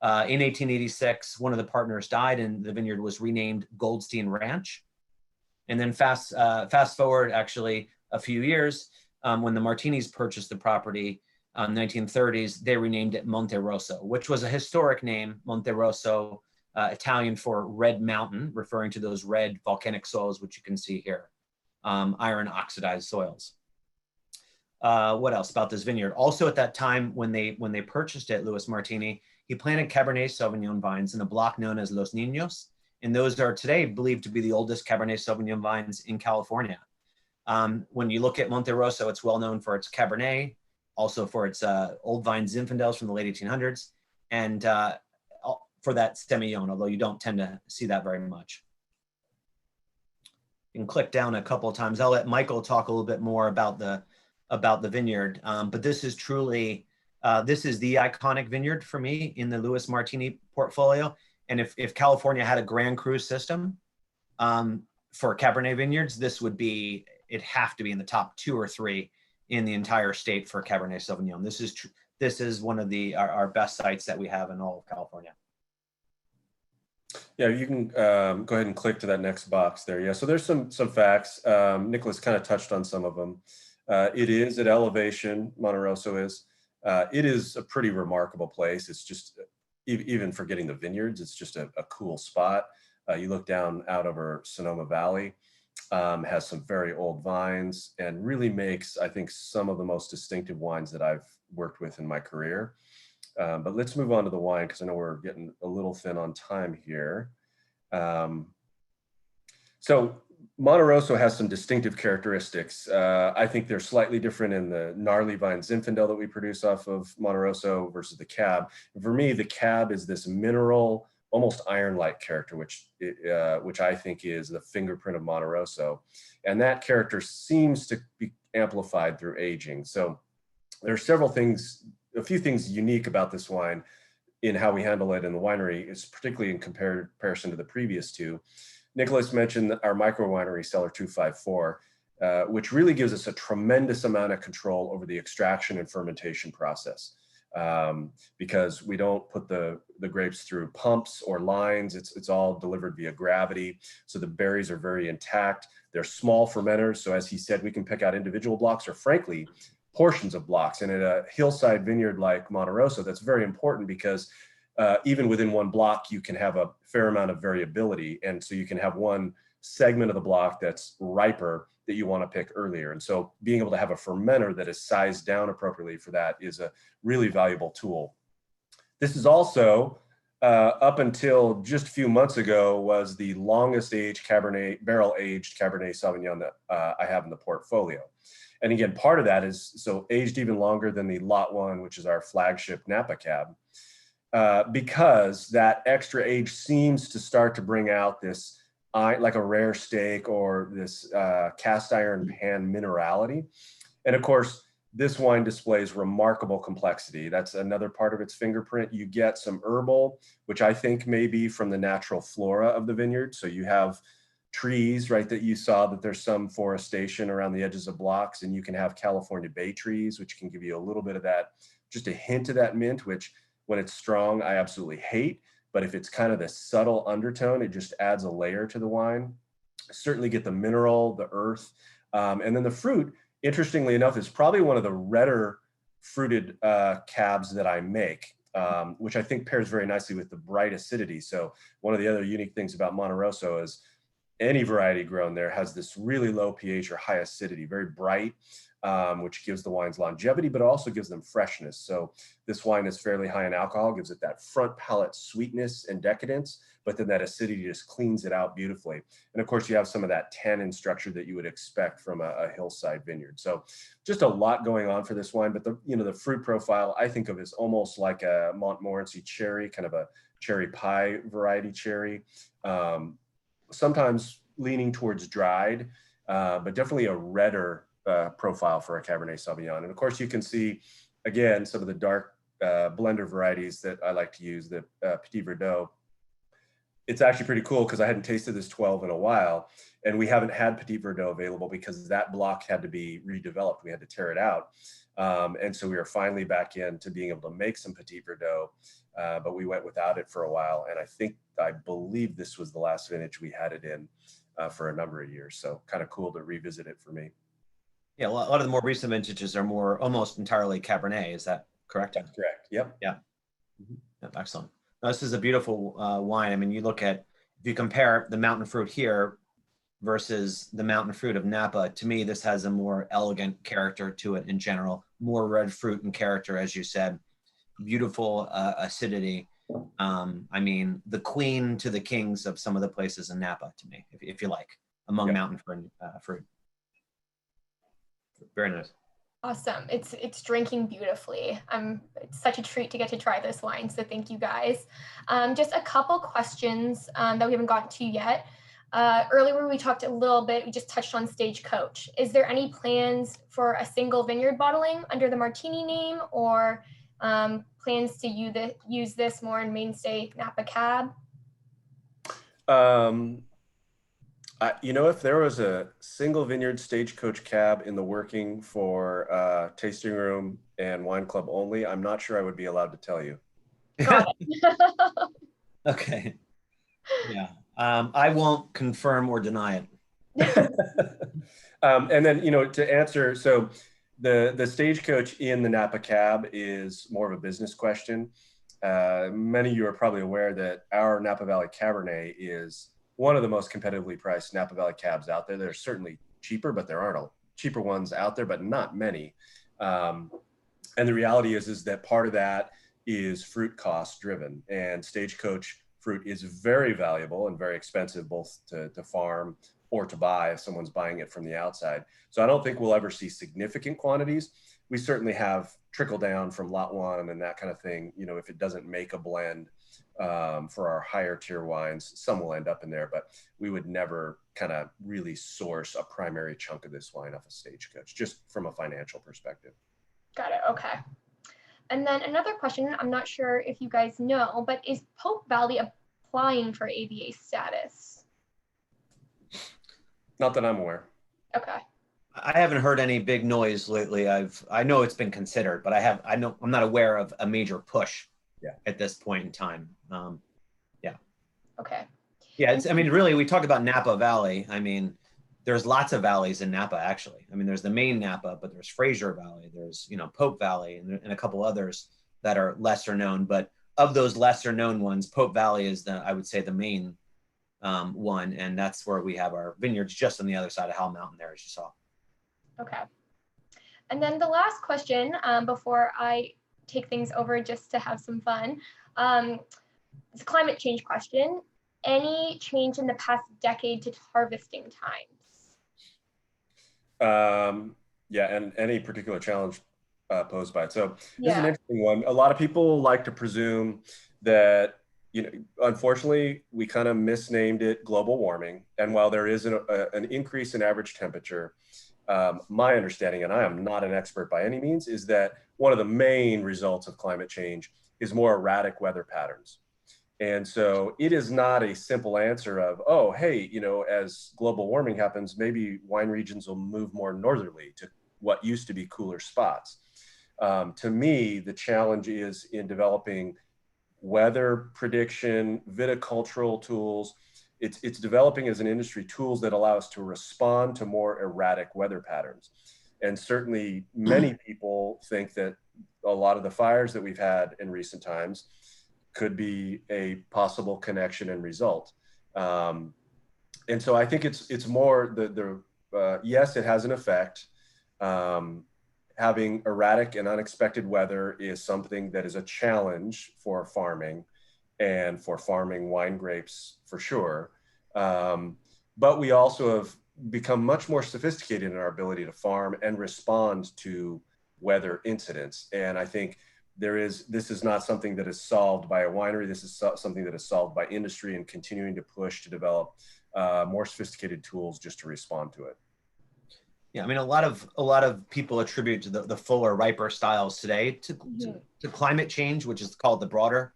In 1886, one of the partners died and the vineyard was renamed Goldstein Ranch. And then fast forward actually a few years, when the Martinis purchased the property in the 1930s, they renamed it Monte Rosso, which was a historic name, Monte Rosso, Italian for red mountain, referring to those red volcanic soils, which you can see here, iron oxidized soils. What else about this vineyard? Also at that time, when they purchased it, Louis Martini, he planted Cabernet Sauvignon vines in a block known as Los Niños. And those are today believed to be the oldest Cabernet Sauvignon vines in California. When you look at Monte Rosso, it's well known for its Cabernet, also for its old vine Zinfandels from the late 1800s, and for that Semillon, although you don't tend to see that very much. You can click down a couple of times. I'll let Michael talk a little bit more about the vineyard, but this is truly, this is the iconic vineyard for me in the Louis Martini portfolio. And if California had a Grand Cru system for Cabernet vineyards, this would be, it'd have to be in the top 2 or 3 in the entire state for Cabernet Sauvignon. This is one of our best sites that we have in all of California. Yeah, you can go ahead and click to that next box there. Yeah, so there's some facts. Nicholas kind of touched on some of them. It is at elevation, Monte Rosso is. It is a pretty remarkable place. It's just, even forgetting the vineyards, it's just a cool spot. You look down out over Sonoma Valley. has some very old vines, and really makes, I think, some of the most distinctive wines that I've worked with in my career. But let's move on to the wine, because I know we're getting a little thin on time here. So Monte Rosso has some distinctive characteristics. I think they're slightly different in the gnarly vine Zinfandel that we produce off of Monte Rosso versus the Cab. And for me, the Cab is this mineral, almost iron-like character, which I think is the fingerprint of Monte Rosso. And that character seems to be amplified through aging. So there are several things, a few things unique about this wine in how we handle it in the winery, is particularly in comparison to the previous two. Nicholas mentioned our micro winery Cellar 254, which really gives us a tremendous amount of control over the extraction and fermentation process, because we don't put the grapes through pumps or lines. It's all delivered via gravity. So the berries are very intact. They're small fermenters. So as he said, we can pick out individual blocks, or frankly, portions of blocks. And at a hillside vineyard like Monte Rosso, that's very important, because even within one block, you can have a fair amount of variability. And so you can have one segment of the block that's riper that you want to pick earlier. And so being able to have a fermenter that is sized down appropriately for that is a really valuable tool. This is also, up until just a few months ago, was the longest aged Cabernet, barrel-aged Cabernet Sauvignon that I have in the portfolio. And again, part of that is, so aged even longer than the Lot 1, which is our flagship Napa Cab. Because that extra age seems to start to bring out this, like a rare steak or this cast iron pan minerality. And of course, this wine displays remarkable complexity. That's another part of its fingerprint. You get some herbal, which I think may be from the natural flora of the vineyard. So you have trees, right, that you saw that there's some forestation around the edges of blocks, and you can have California bay trees, which can give you a little bit of that, just a hint of that mint, which when it's strong, I absolutely hate. But if it's kind of this subtle undertone, it just adds a layer to the wine. Certainly get the mineral, the earth. And then the fruit, interestingly enough, is probably one of the redder fruited cabs that I make, which I think pairs very nicely with the bright acidity. So one of the other unique things about Monte Rosso is any variety grown there has this really low pH or high acidity, very bright, which gives the wines longevity, but also gives them freshness. So this wine is fairly high in alcohol, gives it that front palate sweetness and decadence, but then that acidity just cleans it out beautifully. And of course, you have some of that tannin structure that you would expect from a hillside vineyard. So just a lot going on for this wine, but the fruit profile I think of as almost like a Montmorency cherry, kind of a cherry pie variety cherry. Sometimes leaning towards dried, but definitely a redder profile for a Cabernet Sauvignon. And of course, you can see, again, some of the dark blender varieties that I like to use, the Petit Verdot. It's actually pretty cool because I hadn't tasted this 12 in a while, and we haven't had Petit Verdot available because that block had to be redeveloped. We had to tear it out. And so we are finally back into being able to make some Petit Verdot, but we went without it for a while. And I believe this was the last vintage we had it in for a number of years. So kind of cool to revisit it for me. Yeah, a lot of the more recent vintages are more almost entirely Cabernet. Is that correct? That's correct. Yep. Yeah. Yep, excellent. Now, this is a beautiful wine. I mean, you look at, if you compare the mountain fruit here versus the mountain fruit of Napa, to me, this has a more elegant character to it in general, more red fruit and character, as you said, beautiful acidity. I mean, the queen to the kings of some of the places in Napa, to me, if you like, among mountain fruit. Very nice. Awesome. It's drinking beautifully. It's such a treat to get to try this wine. So thank you guys. Just a couple questions that we haven't gotten to yet. Earlier we talked a little bit, we just touched on Stagecoach. Is there any plans for a single vineyard bottling under the Martini name, or plans to use this more in mainstay Napa Cab? If there was a single vineyard Stagecoach Cab in the working for tasting room and wine club only, I'm not sure I would be allowed to tell you. Got it. Okay. Yeah. I won't confirm or deny it. And then, to answer, so the Stagecoach in the Napa Cab is more of a business question. Many of you are probably aware that our Napa Valley Cabernet is one of the most competitively priced Napa Valley cabs out there. There's certainly cheaper, but there aren't cheaper ones out there, but not many. And the reality is that part of that is fruit cost driven, and stagecoach fruit is very valuable and very expensive, both to farm or to buy if someone's buying it from the outside. So I don't think we'll ever see significant quantities. We certainly have trickle down from lot one and that kind of thing. You know, if it doesn't make a blend for our higher tier wines, some will end up in there, but we would never kind of really source a primary chunk of this wine off a stagecoach, just from a financial perspective. Got it. Okay. And then another question, I'm not sure if you guys know, but is Pope Valley applying for AVA status? Not that I'm aware. Okay. I haven't heard any big noise lately. I know it's been considered, but I'm not aware of a major push at this point in time. Okay. Yeah, I mean, really, we talk about Napa Valley. I mean, there's lots of valleys in Napa, actually. I mean, there's the main Napa, but there's Fraser Valley, there's, Pope Valley, and a couple others that are lesser known. But of those lesser known ones, Pope Valley is I would say, the main one. And that's where we have our vineyards, just on the other side of Howell Mountain there, as you saw. Okay. And then the last question, before I take things over just to have some fun, it's a climate change question. Any change in the past decade to harvesting times? Yeah, and any particular challenge posed by it. So this is an interesting one. A lot of people like to presume that, unfortunately, we kind of misnamed it global warming. And while there is an increase in average temperature, my understanding, and I am not an expert by any means, is that one of the main results of climate change is more erratic weather patterns. And so it is not a simple answer of, oh, hey, as global warming happens, maybe wine regions will move more northerly to what used to be cooler spots. To me, the challenge is in developing weather prediction, viticultural tools. It's developing as an industry tools that allow us to respond to more erratic weather patterns. And certainly many people think that a lot of the fires that we've had in recent times could be a possible connection and result. And so I think it's more yes, it has an effect. Having erratic and unexpected weather is something that is a challenge for farming and for farming wine grapes for sure. But we also have become much more sophisticated in our ability to farm and respond to weather incidents. And I think this is not something that is solved by a winery. This is something that is solved by industry and continuing to push to develop more sophisticated tools just to respond to it. Yeah, I mean, a lot of people attribute to the fuller, riper styles today to climate change, which is called the broader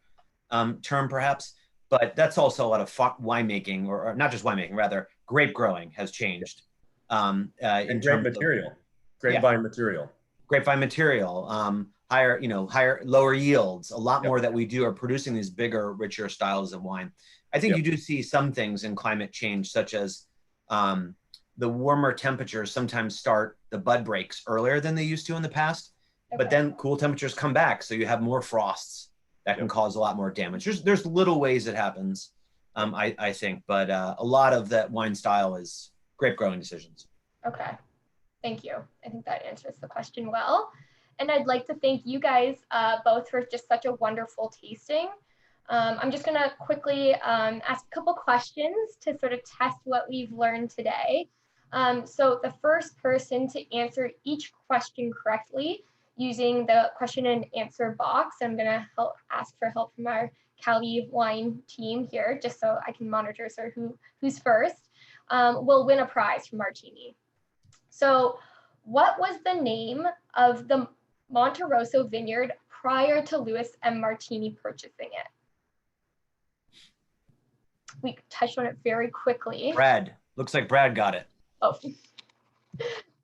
term, perhaps. But that's also a lot of winemaking, or not just winemaking, rather grape growing has changed. And grape material, grapevine material, grapevine material. Higher, lower yields. A lot more that we do are producing these bigger, richer styles of wine. I think you do see some things in climate change, such as the warmer temperatures sometimes start the bud breaks earlier than they used to in the past, but then cool temperatures come back. So you have more frosts that can cause a lot more damage. There's little ways it happens, I think, but a lot of that wine style is grape growing decisions. Okay, thank you. I think that answers the question well. And I'd like to thank you guys both for just such a wonderful tasting. I'm just gonna quickly ask a couple questions to sort of test what we've learned today. So the first person to answer each question correctly using the question and answer box, I'm gonna ask for help from our Cali wine team here, just so I can monitor sort of who's first, will win a prize from Martini. So what was the name of the Monte Rosso vineyard prior to Lewis and Martini purchasing it? We touched on it very quickly. Brad, looks like Brad got it. Oh,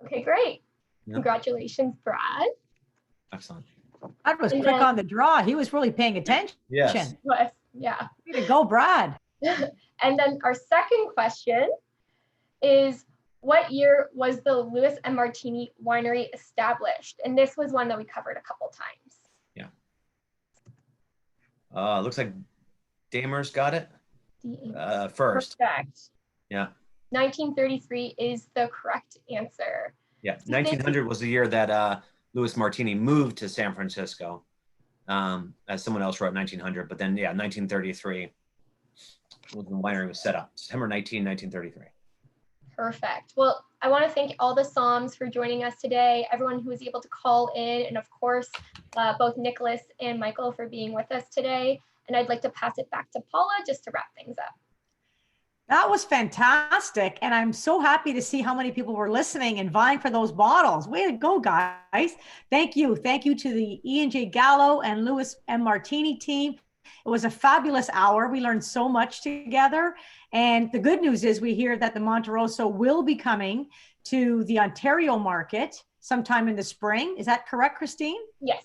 okay, great. Yep. Congratulations, Brad. Excellent. Brad was quick on the draw. He was really paying attention. Yes. Yeah. Way to go, Brad. And then our second question is, what year was the Lewis and Martini winery established? And this was one that we covered a couple times. Yeah. Looks like Damers got it. First. Perfect. Yeah. 1933 is the correct answer. Yeah. 1900 was the year that Louis Martini moved to San Francisco. As someone else wrote 1900, but then yeah, 1933 was when the winery was set up. September 1933. Perfect. Well, I want to thank all the Somms for joining us today, everyone who was able to call in, and of course, both Nicholas and Michael for being with us today. And I'd like to pass it back to Paula just to wrap things up. That was fantastic. And I'm so happy to see how many people were listening and vying for those bottles. Way to go, guys. Thank you. Thank you to the E&J Gallo and Louis M. Martini team. It was a fabulous hour. We learned so much together. And the good news is we hear that the Monte Rosso will be coming to the Ontario market sometime in the spring. Is that correct, Christine? Yes.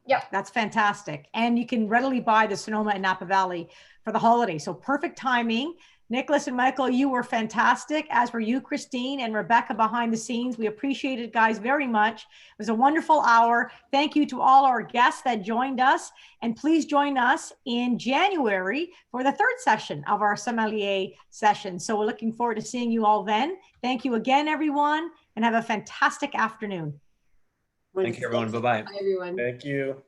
Yep. That's fantastic. And you can readily buy the Sonoma and Napa Valley for the holiday. So perfect timing. Nicholas and Michael, you were fantastic, as were you, Christine, and Rebecca behind the scenes. We appreciate it, guys, very much. It was a wonderful hour. Thank you to all our guests that joined us. And please join us in January for the third session of our Sommelier session. So we're looking forward to seeing you all then. Thank you again, everyone, and have a fantastic afternoon. Thank you, everyone. Bye-bye. Bye, everyone. Thank you.